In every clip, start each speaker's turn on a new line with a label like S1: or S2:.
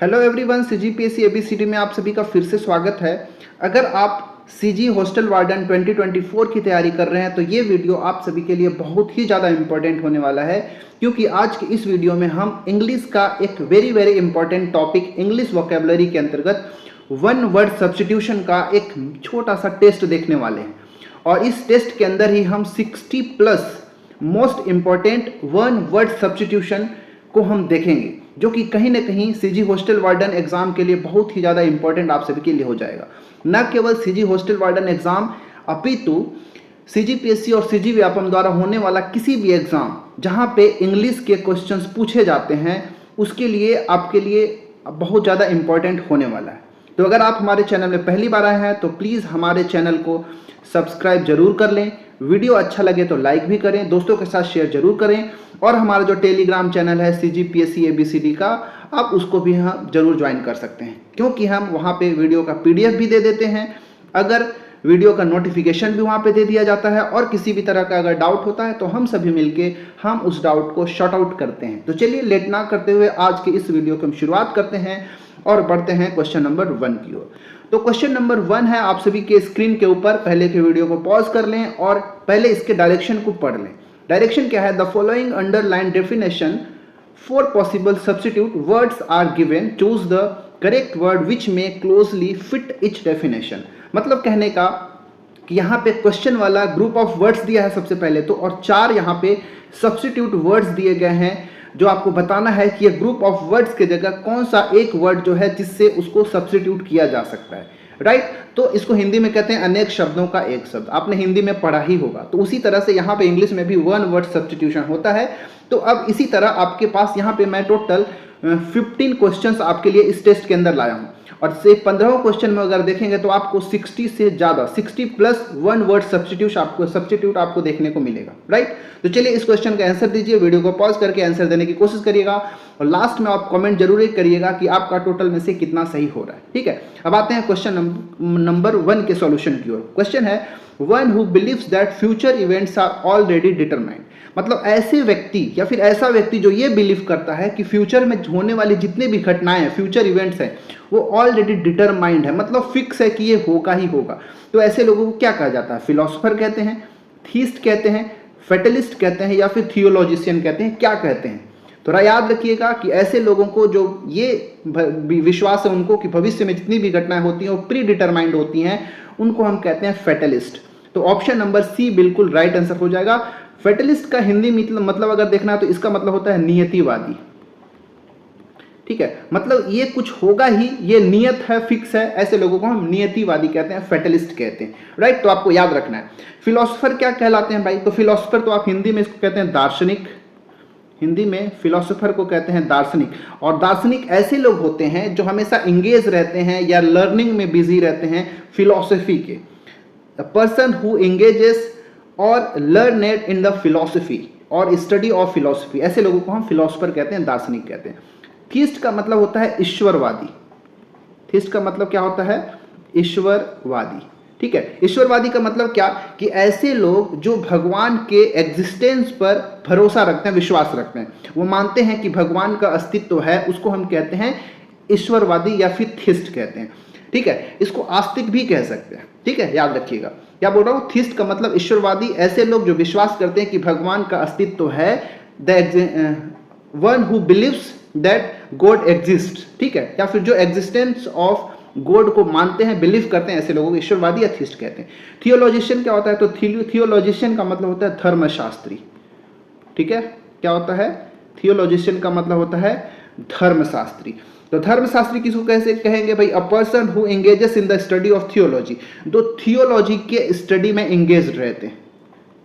S1: Hello everyone, CGPSC ABCD में आप सभी का फिर से स्वागत है। अगर आप सीजी हॉस्टल वार्डन 2024 की तैयारी कर रहे हैं तो ये वीडियो आप सभी के लिए बहुत ही ज़्यादा इंपॉर्टेंट होने वाला है, क्योंकि आज के इस वीडियो में हम इंग्लिश का एक very important topic English vocabulary के अंतर्गत वन वर्ड सब्स्टिट्यूशन का एक छोटा सा टेस्ट देखने वाले हैं। और इस टेस्ट के अंदर ही हम 60+ most important one word substitution को हम देखेंगे, जो कि कहीं ना कहीं सीजी हॉस्टल वार्डन एग्जाम के लिए बहुत ही ज़्यादा इंपॉर्टेंट आप सभी के लिए हो जाएगा। न केवल सीजी हॉस्टल वार्डन एग्जाम अपितु सीजीपीएससी और सीजी व्यापम द्वारा होने वाला किसी भी एग्जाम जहां पे इंग्लिश के क्वेश्चंस पूछे जाते हैं, उसके लिए आपके लिए बहुत ज़्यादा इंपॉर्टेंट होने वाला है। तो अगर आप हमारे चैनल में पहली बार आए हैं तो प्लीज़ हमारे चैनल को सब्सक्राइब जरूर कर लें। वीडियो अच्छा लगे तो लाइक भी करें, दोस्तों के साथ शेयर जरूर करें। और हमारा जो टेलीग्राम चैनल है सीजीपीएससी एबीसीडी का, आप उसको भी हम जरूर ज्वाइन कर सकते हैं, क्योंकि हम वहाँ पे वीडियो का पीडीएफ भी दे देते हैं। अगर वीडियो का नोटिफिकेशन भी वहाँ पे दे दिया जाता है, और किसी भी तरह का अगर डाउट होता है तो हम सभी मिलके हम उस डाउट को शॉर्ट आउट करते हैं। तो चलिए लेट ना करते हुए आज के इस वीडियो की हम शुरुआत करते हैं और बढ़ते हैं क्वेश्चन नंबर 1 की ओर। तो क्वेश्चन नंबर 1 है आप सभी के स्क्रीन के ऊपर। पहले के वीडियो को पॉज कर लें और पहले इसके डायरेक्शन को पढ़ लें। डायरेक्शन क्या है? The following underline definition for possible substitute words are given, choose the correct word which में क्लोजली फिट इच डेफिनेशन। मतलब कहने का कि यहाँ पे क्वेश्चन वाला ग्रुप ऑफ वर्ड्स दिया है सबसे पहले तो, और 4 यहाँ पे सब्स्टिट्यूट वर्ड्स दिए गए हैं, जो आपको बताना है कि ये ग्रुप ऑफ वर्ड्स के जगह कौन सा एक वर्ड जो है जिससे उसको सब्स्टिट्यूट किया जा सकता है। राइट, तो इसको हिंदी में कहते हैं अनेक शब्दों का एक शब्द। आपने हिंदी में पढ़ा ही होगा। तो उसी तरह से यहाँ पे इंग्लिश में भी वन वर्ड सब्स्टिट्यूशन होता है। तो अब इसी तरह आपके पास यहाँ पे मैं टोटल 15 क्वेश्चंस आपके लिए इस टेस्ट के अंदर लाया हूँ, और से 15 क्वेश्चन में अगर देखेंगे तो आपको 60 से ज़्यादा 60+ वन वर्ड सब्स्टिट्यूट आपको देखने को मिलेगा। राइट, तो चलिए इस क्वेश्चन का आंसर दीजिए। वीडियो को पॉज करके आंसर देने की कोशिश करिएगा, और लास्ट में आप कमेंट जरूर करिएगा कि आपका टोटल में से कितना सही हो रहा है। ठीक है, अब आते हैं क्वेश्चन नंबर 1 के सॉल्यूशन की ओर। क्वेश्चन है, one who believes that future events are already determined. मतलब ऐसे व्यक्ति या फिर ऐसा व्यक्ति जो ये बिलीव करता है कि फ्यूचर में होने वाली जितने भी घटनाएं हैं, फ्यूचर इवेंट्स हैं, वो ऑलरेडी डिटरमाइंड है, मतलब फिक्स है कि ये होगा ही होगा। तो ऐसे लोगों को क्या कहा जाता है? फिलोसोफर कहते हैं, थीस्ट कहते हैं, फेटलिस्ट कहते हैं, या फिर थियोलॉजिशियन कहते हैं, क्या कहते हैं? तो याद रखिएगा कि ऐसे लोगों को जो ये विश्वास है उनको कि भविष्य में जितनी भी घटनाएं होती हैं वो प्री डिटरमाइंड होती हैं, उनको हम कहते हैं फेटलिस्ट। तो ऑप्शन नंबर सी बिल्कुल राइट आंसर हो जाएगा। फेटलिस्ट का हिंदी मतलब अगर देखना है तो इसका मतलब होता है नियतिवादी। ठीक है, मतलब ये कुछ होगा ही, ये नियत है, फिक्स है, ऐसे लोगों को हम नियतिवादी कहते हैं, फेटलिस्ट कहते हैं। राइट, तो आपको याद रखना है। फिलोसोफर क्या कहलाते हैं भाई? तो फिलोसोफर तो आप हिंदी में इसको कहते हैं दार्शनिक। हिंदी में फिलोसोफर को कहते हैं दार्शनिक। और दार्शनिक ऐसे लोग होते हैं जो हमेशा इंगेज रहते हैं या लर्निंग में बिजी रहते हैं फिलोसफी के। द पर्सन हु एंगेजेस और लर्नेड इन द फिलोसफी और स्टडी ऑफ फिलोसफी, ऐसे लोगों को हम फिलोसोफर कहते हैं, दार्शनिक कहते हैं। थीस्ट का मतलब होता है ईश्वरवादी। थीस्ट का मतलब क्या होता है? ईश्वरवादी। ठीक है, ईश्वरवादी का मतलब क्या कि ऐसे लोग जो भगवान के एग्जिस्टेंस पर भरोसा रखते हैं, विश्वास रखते हैं, वो मानते हैं कि भगवान का अस्तित्व है, उसको हम कहते हैं ईश्वरवादी या फिर थीस्ट कहते हैं। ठीक है, इसको आस्तिक भी कह सकते हैं। ठीक है, याद रखिएगा क्या बोल रहा हूँ। थीस्ट का मतलब ईश्वरवादी, ऐसे लोग जो विश्वास करते हैं कि भगवान का अस्तित्व है, one who believes that God exist. ठीक है, या फिर जो एग्जिस्टेंस ऑफ गॉड को मानते हैं, बिलीव करते हैं, ऐसे लोगों को ईश्वरवादी या थीस्ट कहते हैं। थियोलॉजिशियन क्या होता है? तो थियोलॉजिशियन का मतलब होता है धर्मशास्त्री। ठीक है, क्या होता है? थियोलॉजिशियन का मतलब होता है धर्मशास्त्री। तो धर्मशास्त्री किसको कैसे कहेंगे भाई? A person who engages in the study of theology, जो थियोलॉजी के स्टडी में एंगेज रहते हैं।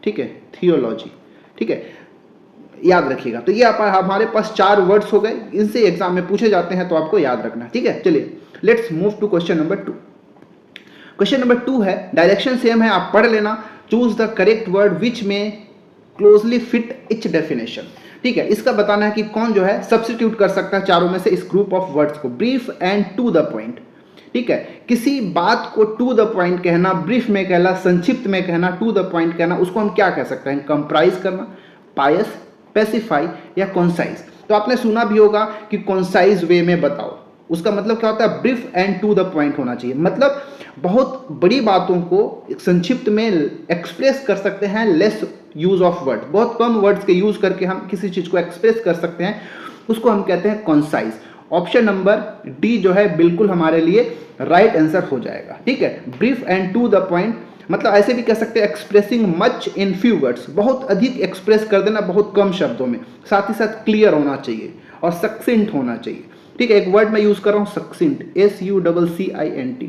S1: ठीक है, थियोलॉजी। ठीक है, याद रखिएगा। तो ये हमारे पास 4 वर्ड्स हो गए, इनसे एग्जाम में पूछे जाते हैं, तो आपको याद रखना। ठीक है, चलिए let's move to question number 2। Question number 2 है, डायरेक्शन सेम है, आप पढ़ लेना। Choose the correct word which में क्लोजली फिट इच डेफिनेशन। ठीक है, इसका बताना है कि कौन जो है सब्स्टिट्यूट कर सकता है चारों में से इस ग्रुप ऑफ वर्ड्स को। Brief and to the point. ठीक है, किसी बात को टू द पॉइंट कहना, ब्रीफ में कहना, संक्षिप्त में कहना, टू द पॉइंट कहना, उसको हम क्या कह सकते हैं? कंप्राइज करना, पायस, स्पेसिफाई या कॉन्साइज। तो आपने सुना भी होगा कि कॉन्साइज वे में बताओ। उसका मतलब क्या होता है, brief and to the point होना चाहिए। मतलब बहुत बड़ी बातों को संक्षिप्त में एक्सप्रेस कर सकते हैं, लेस यूज ऑफ वर्ड, बहुत कम वर्ड्स के यूज करके हम किसी चीज को एक्सप्रेस कर सकते हैं, उसको हम कहते हैं कॉन्साइज। ऑप्शन नंबर डी जो है बिल्कुल हमारे लिए राइट आंसर हो जाएगा। ठीक है, brief and to the point, मतलब ऐसे भी कह सकते हैं expressing much in few words, बहुत अधिक एक्सप्रेस कर देना बहुत कम शब्दों में, साथ ही साथ क्लियर होना चाहिए और सक्सेंट होना चाहिए। ठीक है, एक वर्ड मैं यूज कर रहा हूं सक्सेंट, SUCCINT।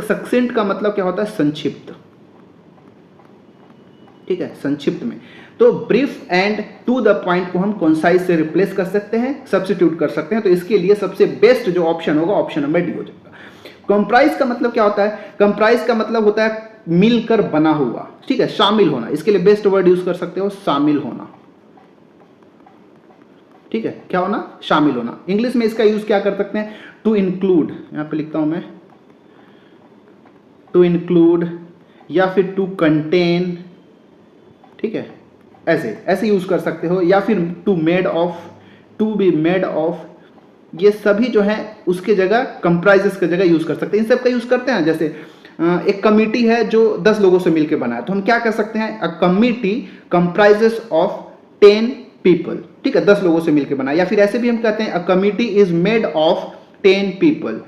S1: सक्सेंट का मतलब क्या होता है, संक्षिप्त। ठीक है, संक्षिप्त में। तो brief and to the point को हम कॉन्साइज से रिप्लेस कर सकते हैं, सब्स्टिट्यूट कर सकते हैं। तो इसके लिए सबसे बेस्ट जो ऑप्शन होगा ऑप्शन नंबर डी हो जाएगा। कंप्राइज का मतलब क्या होता है, कंप्राइज का मतलब होता है मिलकर बना हुआ। ठीक है, शामिल होना, इसके लिए बेस्ट वर्ड यूज कर सकते हो शामिल होना। ठीक है, क्या होना, शामिल होना। इंग्लिश में इसका यूज क्या कर सकते हैं, टू इंक्लूड, यहां पे लिखता हूं मैं, टू इंक्लूड या फिर टू कंटेन। ठीक है, ऐसे ऐसे यूज कर सकते हो, या फिर to made of, to be made of, ये सभी जो है उसके जगह कंप्राइजेस की जगह यूज कर सकते हैं। इन सब का यूज करते हैं। जैसे एक कमिटी है जो 10 लोगों से मिलकर बना है, तो हम क्या कह सकते हैं, a committee comprises of 10 people. ठीक है, 10 लोगों से मिलकर बना। या फिर ऐसे भी हम कहते हैं a committee is made of 10 people,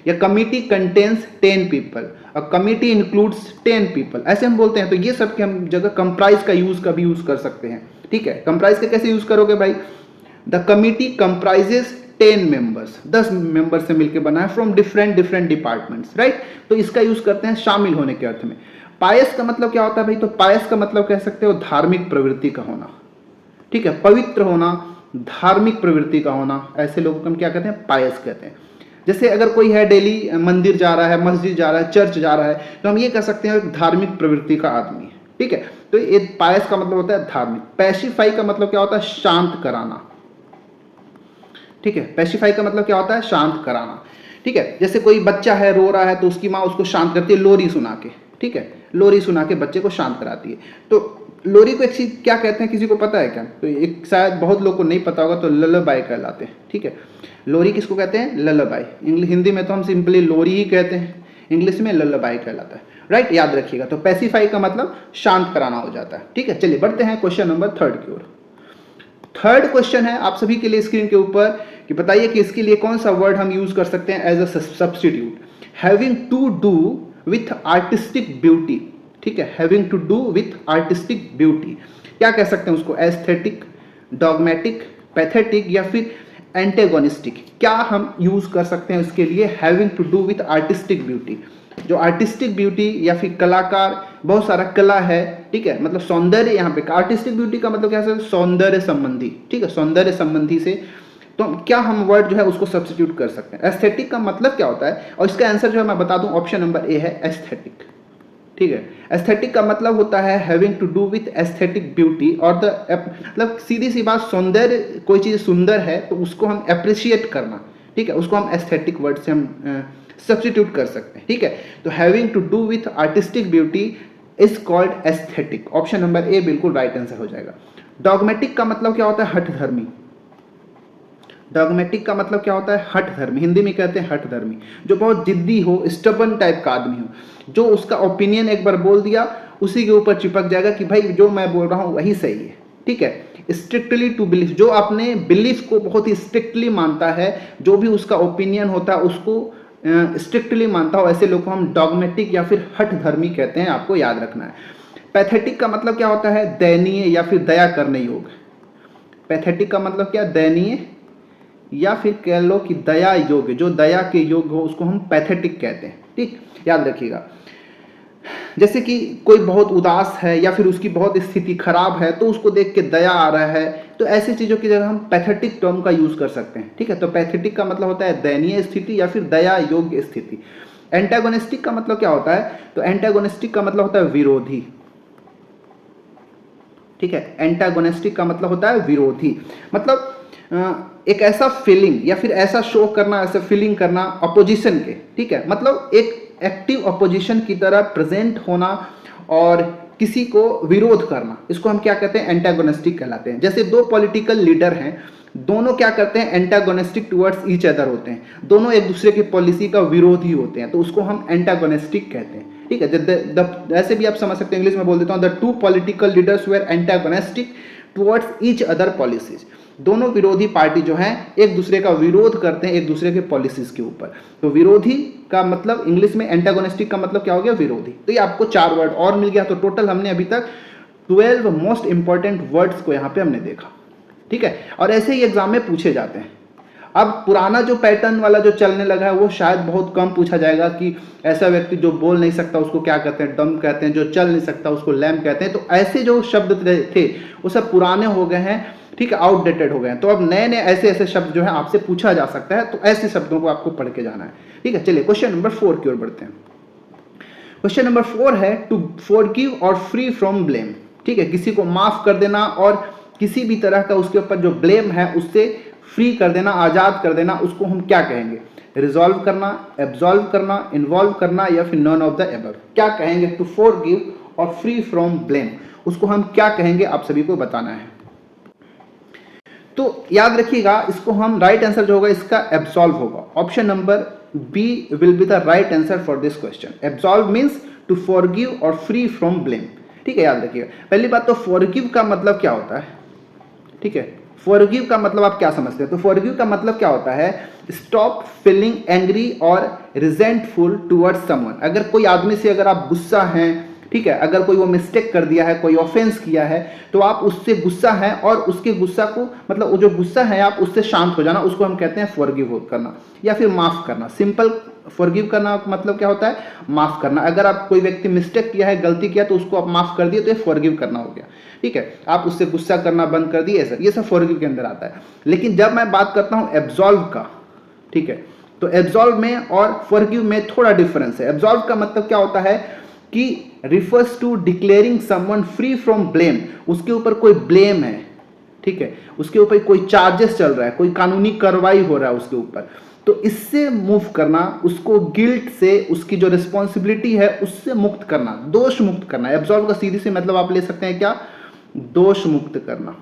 S1: या committee contains 10 people, a committee includes 10 people, ऐसे हम बोलते हैं। तो ये सब के हम जगह कंप्राइज का भी यूज कर सकते हैं। ठीक है, कंप्राइज का कैसे यूज करोगे भाई, the committee comprises 10 members, 10 member से मिलकर बना है फ्रॉम डिफरेंट डिपार्टमेंट्स, राइट। तो इसका यूज करते हैं शामिल होने के अर्थ में। पायस का मतलब क्या होता है भाई, तो पायस का मतलब कह सकते हो धार्मिक प्रवृत्ति का होना। ठीक है, पवित्र होना, धार्मिक प्रवृत्ति का होना, ऐसे लोगों को हम क्या कहते हैं, पायस कहते हैं। जैसे अगर कोई है डेली मंदिर जा रहा है, मस्जिद जा रहा है, चर्च जा रहा है, तो हम ये कह सकते हैं एक धार्मिक प्रवृत्ति का आदमी है। ठीक है, तो ये पायस का मतलब होता है धार्मिक। पैसिफाई का मतलब क्या होता है, शांत कराना। ठीक है, पैसिफाई का मतलब क्या होता है, शांत कराना। ठीक है, जैसे कोई बच्चा है रो रहा है तो उसकी माँ उसको शांत करती है लोरी सुना के। ठीक है, लोरी सुना के बच्चे को शांत कराती है। तो लोरी को एक चीज क्या कहते हैं, किसी को पता है क्या, तो एक शायद बहुत लोग को नहीं पता होगा, तो लल्लाबाई कहलाते हैं। ठीक है, लोरी किसको कहते हैं, लल्लाबाई। हिंदी में तो हम सिंपली लोरी ही कहते हैं, इंग्लिश में लल्लाबाई कहलाता है, राइट, याद रखिएगा। तो पैसिफाई का मतलब शांत कराना हो जाता है। ठीक है, चलिए बढ़ते हैं क्वेश्चन नंबर 3 की ओर। थर्ड क्वेश्चन है आप सभी के लिए स्क्रीन के ऊपर, कि बताइए कि इसके लिए कौन सा वर्ड हम यूज कर सकते हैं as a substitute. Having to do with artistic beauty. ठीक है, having to do with artistic beauty, क्या कह सकते हैं उसको, एस्थेटिक, डॉगमेटिक, पैथेटिक, या फिर एंटेगोनिस्टिक। क्या हम यूज कर सकते हैं इसके लिए, having to do with artistic beauty. जो आर्टिस्टिक ब्यूटी या फिर कलाकार, बहुत सारा कला है। ठीक है, मतलब सौंदर्य, यहाँ पे आर्टिस्टिक ब्यूटी का मतलब क्या है, सौंदर्य संबंधी। ठीक है, सौंदर्य संबंधी से, तो क्या हम वर्ड जो है उसको सब्स्टिट्यूट कर सकते हैं। एस्थेटिक का मतलब क्या होता है, और इसका आंसर जो है मैं बता दूं, ऑप्शन नंबर ए है एस्थेटिक। ठीक है, एस्थेटिक का मतलब होता है having to do with aesthetic beauty, और मतलब सीधी सी बात, सौंदर्य, कोई चीज सुंदर है तो उसको हम अप्रिशिएट करना। ठीक है, उसको हम एस्थेटिक वर्ड से हम सब्स्टिट्यूट कर सकते हैं। ठीक है, तो having to do with artistic beauty is called aesthetic. Option number A बिल्कुल राइट आंसर हो जाएगा। डॉगमेटिक का मतलब क्या होता है, हठधर्मी। डॉगमेटिक का मतलब क्या होता है, हठधर्मी, हिंदी में कहते हैं हठधर्मी, जो बहुत जिद्दी हो, स्टबन टाइप का आदमी हो, जो उसका ओपिनियन एक बार बोल दिया उसी के ऊपर चिपक जाएगा कि भाई जो मैं बोल रहा हूँ वही सही है। ठीक है, स्ट्रिक्टली टू बिलीव, जो अपने बिलीफ को बहुत ही स्ट्रिक्टली मानता है, जो भी उसका ओपिनियन होता है उसको स्ट्रिक्टली मानता हो, ऐसे लोग को हम डॉगमेटिक या फिर हठधर्मी कहते हैं, आपको याद रखना है। पैथेटिक का मतलब क्या होता है, दयनीय या फिर दया करने योग्य। पैथेटिक का मतलब क्या, दयनीय या फिर कह लो कि दया योग्य, जो दया के योग्य हो उसको हम पैथेटिक कहते हैं। ठीक, याद रखिएगा। जैसे कि कोई बहुत उदास है या फिर उसकी बहुत स्थिति खराब है तो उसको देख के दया आ रहा है, तो ऐसी चीजों की जगह हम पैथेटिक टर्म का यूज कर सकते हैं। ठीक है, तो पैथेटिक का मतलब होता है दयनीय स्थिति या फिर दया योग्य स्थिति। एंटागोनिस्टिक का मतलब क्या होता है, तो एंटागोनिस्टिक का मतलब होता है विरोधी। ठीक है, एंटागोनिस्टिक का मतलब होता है विरोधी, मतलब एक ऐसा फीलिंग या फिर ऐसा शो करना, ऐसा फीलिंग करना अपोजिशन के। ठीक है, मतलब एक एक्टिव अपोजिशन की तरह प्रेजेंट होना और किसी को विरोध करना, इसको हम क्या कहते हैं, एंटागोनिस्टिक कहलाते हैं। जैसे दो पॉलिटिकल लीडर हैं, दोनों क्या करते हैं, एंटागोनिस्टिक टुवर्ड्स ईच अदर होते हैं, दोनों एक दूसरे की पॉलिसी का विरोधी होते हैं, तो उसको हम एंटागोनिस्टिक कहते हैं। ठीक है, ऐसे भी आप समझ सकते हैं, इंग्लिश में बोल देता हूँ, the two political leaders were antagonistic towards each other policies. दोनों विरोधी पार्टी जो हैं एक दूसरे का विरोध करते हैं एक दूसरे के पॉलिसीज के ऊपर। तो विरोधी का मतलब इंग्लिश में, एंटागोनिस्टिक का मतलब क्या हो गया, विरोधी। तो ये आपको 4 वर्ड और मिल गया। तो टोटल हमने अभी तक 12 मोस्ट इंपॉर्टेंट वर्ड्स को यहाँ पे हमने देखा। ठीक है, और ऐसे ही एग्जाम में पूछे जाते हैं। अब पुराना जो पैटर्न वाला जो चलने लगा है वो शायद बहुत कम पूछा जाएगा कि ऐसा व्यक्ति जो बोल नहीं सकता उसको क्या कहते हैं, डम कहते हैं, जो चल नहीं सकता उसको लैम कहते हैं। तो ऐसे जो शब्द थे वो सब पुराने हो गए हैं, ठीक है, आउटडेटेड हो गए हैं। तो अब नए नए ऐसे ऐसे शब्द जो है आपसे पूछा जा सकता है, तो ऐसे शब्दों को आपको पढ़ के जाना है। ठीक है, चलिए क्वेश्चन नंबर 4 की ओर बढ़ते हैं। क्वेश्चन नंबर 4 है to forgive or free from blame. ठीक है, किसी को माफ कर देना और किसी भी तरह का उसके ऊपर जो ब्लेम है उससे फ्री कर देना, आजाद कर देना, उसको हम क्या कहेंगे, रिजॉल्व करना, एब्जॉल्व करना, इन्वॉल्व करना, या फिर नॉन ऑफ द एबव। क्या कहेंगे, to forgive or free from blame, उसको हम क्या कहेंगे, आप सभी को बताना है। तो याद रखिएगा, इसको हम राइट आंसर जो होगा इसका एब्सॉल्व होगा। Option number B will be the right answer for this question. Absolve means to forgive or free from blame. ठीक है, याद रखिएगा। पहली बात तो फॉरगिव का मतलब क्या होता है, ठीक है, फॉरगिव का मतलब आप क्या समझते हैं। तो फॉरगिव का मतलब क्या होता है, स्टॉप फीलिंग एंग्री और रिजेंटफुल टुवर्ड्स समवन। अगर कोई आदमी से अगर आप गुस्सा हैं, ठीक है, अगर कोई वो मिस्टेक कर दिया है, कोई ऑफेंस किया है, तो आप उससे गुस्सा है और उसके गुस्सा को, मतलब वो जो गुस्सा है आप उससे शांत हो जाना, उसको हम कहते हैं फॉरगिव करना या फिर माफ करना। सिंपल फॉरगिव करना मतलब क्या होता है, माफ करना। अगर आप कोई व्यक्ति मिस्टेक किया है, गलती किया, तो उसको आप माफ कर दिए, तो ये फॉरगिव करना हो गया। ठीक है, आप उससे गुस्सा करना बंद कर दिए, ये सब फॉरगिव के अंदर आता है। लेकिन जब मैं बात करता हूं एब्सॉल्व का, ठीक है, तो एब्सॉल्व में और फॉरगिव में थोड़ा डिफरेंस है। एब्सॉल्व का मतलब क्या होता है कि refers to declaring someone free from blame. उसके ऊपर कोई ब्लेम है, ठीक है, उसके ऊपर कोई चार्जेस चल रहा है, कोई कानूनी कार्रवाई हो रहा है उसके ऊपर, तो इससे मूव करना, उसको गिल्ट से, उसकी जो रिस्पॉन्सिबिलिटी है उससे मुक्त करना, दोष मुक्त करना। एब्सॉल्व का सीधी सी मतलब आप ले सकते हैं क्या, दोष मुक्त करना।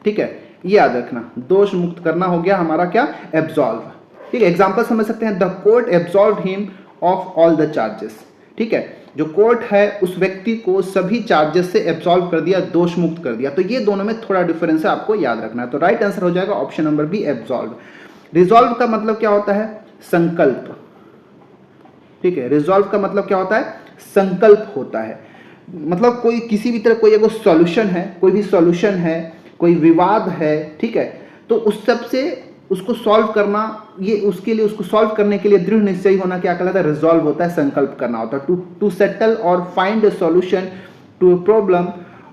S1: ठीक है, ये याद रखना, दोष मुक्त करना हो गया हमारा क्या, एब्सॉल्व। ठीक है, एग्जांपल समझ सकते हैं, the court absolve him of all the charges. ठीक है, जो कोर्ट है उस व्यक्ति को सभी चार्जेस से एब्सॉल्व कर दिया, दोष मुक्त कर दिया। तो ये दोनों में थोड़ा डिफरेंस है, आपको याद रखना है। तो राइट आंसर हो जाएगा option number B, absolve. Resolve का मतलब क्या होता है, संकल्प। ठीक है, रिजॉल्व का मतलब क्या होता है, संकल्प होता है। मतलब कोई किसी भी तरह कोई एगो सॉल्यूशन है, कोई भी सॉल्यूशन है, कोई विवाद है, ठीक है, तो उस सब से उसको सॉल्व करना, ये उसके लिए, उसको सॉल्व करने के लिए दृढ़ निश्चयी होना क्या कहलाता है, रिजॉल्व होता है, संकल्प करना होता है। To settle or find a solution to a problem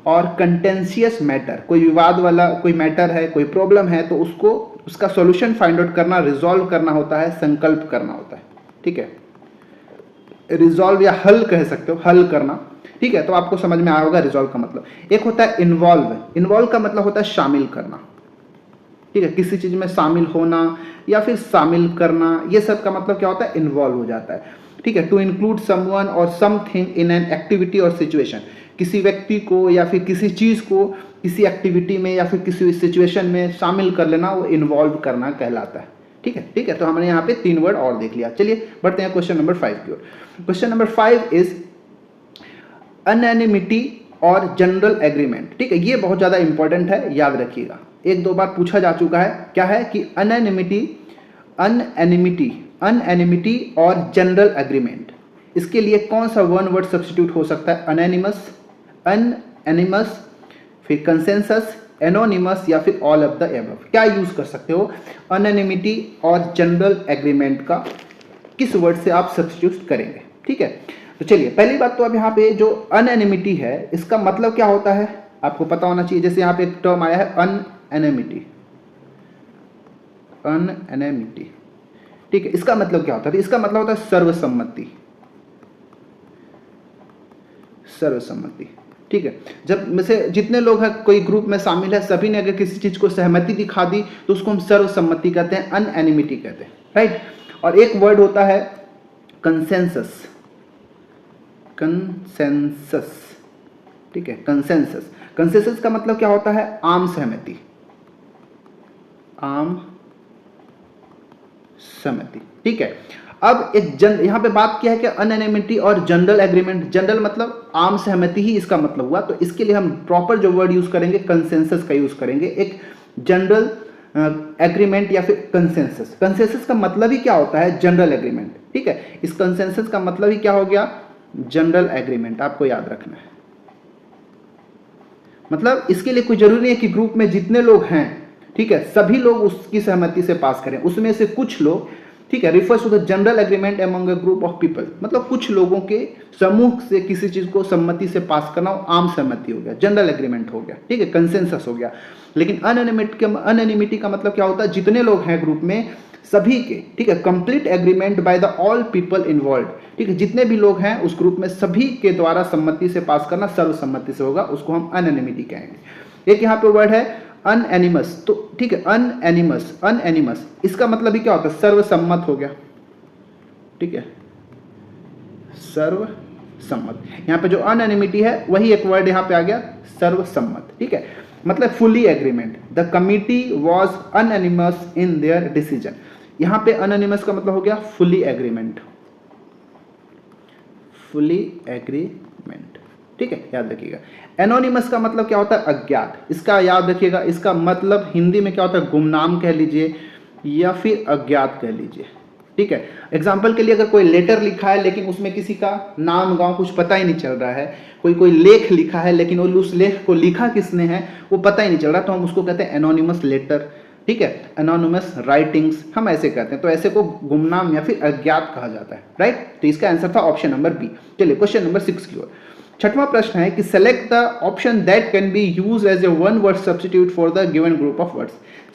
S1: or contentious matter. कोई विवाद वाला कोई मैटर है, कोई प्रॉब्लम है, तो उसको, उसका सॉल्यूशन फाइंड आउट करना, रिजॉल्व करना होता है, संकल्प करना होता है। ठीक है, रिजॉल्व या हल कह सकते हो, हल करना। ठीक है, तो आपको समझ में आया होगा रिजॉल्व का मतलब। एक होता है इन्वॉल्व। इन्वॉल्व का मतलब होता है शामिल करना। ठीक है, किसी चीज में शामिल होना या फिर शामिल करना, ये सब का मतलब क्या होता है, इन्वॉल्व हो जाता है। ठीक है, टू इंक्लूड समवन और समथिंग इन एन एक्टिविटी और सिचुएशन। किसी व्यक्ति को या फिर किसी चीज को किसी एक्टिविटी में या फिर किसी सिचुएशन में शामिल कर लेना, वो इन्वॉल्व करना कहलाता है। ठीक है, ठीक है, तो हमने यहाँ पे 3 वर्ड और देख लिया। चलिए बढ़ते हैं क्वेश्चन नंबर 5 की ओर। क्वेश्चन नंबर 5 इज अनएनिमिटी और जनरल एग्रीमेंट। ठीक है, ये बहुत ज्यादा इंपॉर्टेंट है, याद रखिएगा, 1-2 बार पूछा जा चुका है। क्या है कि अनएनिमिटी और जनरल एग्रीमेंट, इसके लिए कौन सा वन वर्ड सब्स्टिट्यूट हो सकता है, अनएनिमस, फिर कंसेंसस, एनोनिमस, या फिर ऑल ऑफ द एबव। क्या यूज कर सकते हो, अनएनिमिटी और जनरल एग्रीमेंट का किस वर्ड से आप सब्स्टिट्यूट करेंगे। ठीक है, तो चलिए पहली बात तो अब यहाँ पे जो अनएनिमिटी है इसका मतलब क्या होता है आपको पता होना चाहिए। जैसे यहाँ पे एक टर्म आया है अनएनिमिटी। ठीक है, इसका मतलब क्या होता है, इसका मतलब होता है सर्वसम्मति। ठीक है, जब में से जितने लोग हैं कोई ग्रुप में शामिल है, सभी ने अगर किसी चीज को सहमति दिखा दी तो उसको हम सर्वसम्मति कहते हैं, अनएनिमिटी कहते हैं। राइट, और एक वर्ड होता है कंसेंसस। ठीक है, कंसेंसस का मतलब क्या होता है, आम सहमति। आम सहमति। ठीक है, अब एक यहाँ पे बात किया है कि अनएनिमिटी और जनरल एग्रीमेंट। जनरल मतलब आम सहमति ही इसका मतलब हुआ, तो इसके लिए हम प्रॉपर जो वर्ड यूज करेंगे कंसेंसस का यूज करेंगे। एक जनरल एग्रीमेंट या फिर कंसेंसस। कंसेंसस का मतलब ही क्या होता है? General agreement. ठीक है, इस कंसेंसस का मतलब ही क्या हो गया? General agreement. आपको याद रखना है, मतलब इसके लिए कोई जरूरी नहीं है कि ग्रुप में जितने लोग हैं, ठीक है, सभी लोग उसकी सहमति से पास करें। उसमें से कुछ लोग, ठीक है, refers to the general agreement among a group of people, मतलब कुछ लोगों के समूह से किसी चीज को सम्मति से पास करना आम सहमति हो गया, जनरल एग्रीमेंट हो गया। ठीक है, कंसेंसस हो गया। लेकिन अनएनिमिटी का मतलब क्या होता है? जितने लोग हैं ग्रुप में सभी के, ठीक है, complete agreement by the all people involve. ठीक है, जितने भी लोग हैं उस ग्रुप में सभी के द्वारा सम्मति से पास करना सर्वसम्मति से होगा, उसको हम अनएनिमिटी कहेंगे। एक यहाँ पे वर्ड है अनएनिमस, तो ठीक है, अनएनिमस इसका मतलब ही क्या होता है? सर्वसम्मत हो गया। ठीक है, सर्वसम्मत। यहाँ पे जो अनएनिमिटी है वही एक वर्ड यहाँ पे आ गया, सर्वसम्मत। ठीक है, मतलब fully agreement. The committee was unanimous in their decision. यहाँ पे अनएनिमस का मतलब हो गया फुली एग्रीमेंट, फुली एग्रीमेंट। ठीक है, याद रखिएगा। एनोनिमस का मतलब क्या होता है? अज्ञात। इसका याद रखिएगा, इसका मतलब हिंदी में क्या होता है? गुमनाम कह लीजिए या फिर अज्ञात कह लीजिए। ठीक है, एग्जाम्पल के लिए अगर कोई लेटर लिखा है लेकिन उसमें किसी का नाम गांव कुछ पता ही नहीं चल रहा है, कोई लेख लिखा है लेकिन वो उस लेख को लिखा किसने है वो पता ही नहीं चल रहा, तो हम उसको कहते हैं एनोनिमस लेटर। ठीक है, एनोनिमस राइटिंग्स हम ऐसे कहते हैं, तो ऐसे को गुमनाम या फिर अज्ञात कहा जाता है। राइट, तो इसका आंसर था ऑप्शन नंबर बी। चलिए क्वेश्चन नंबर 6 की ओर। छठवां प्रश्न है कि select the option that can be use as a one word substitute for the given group of words.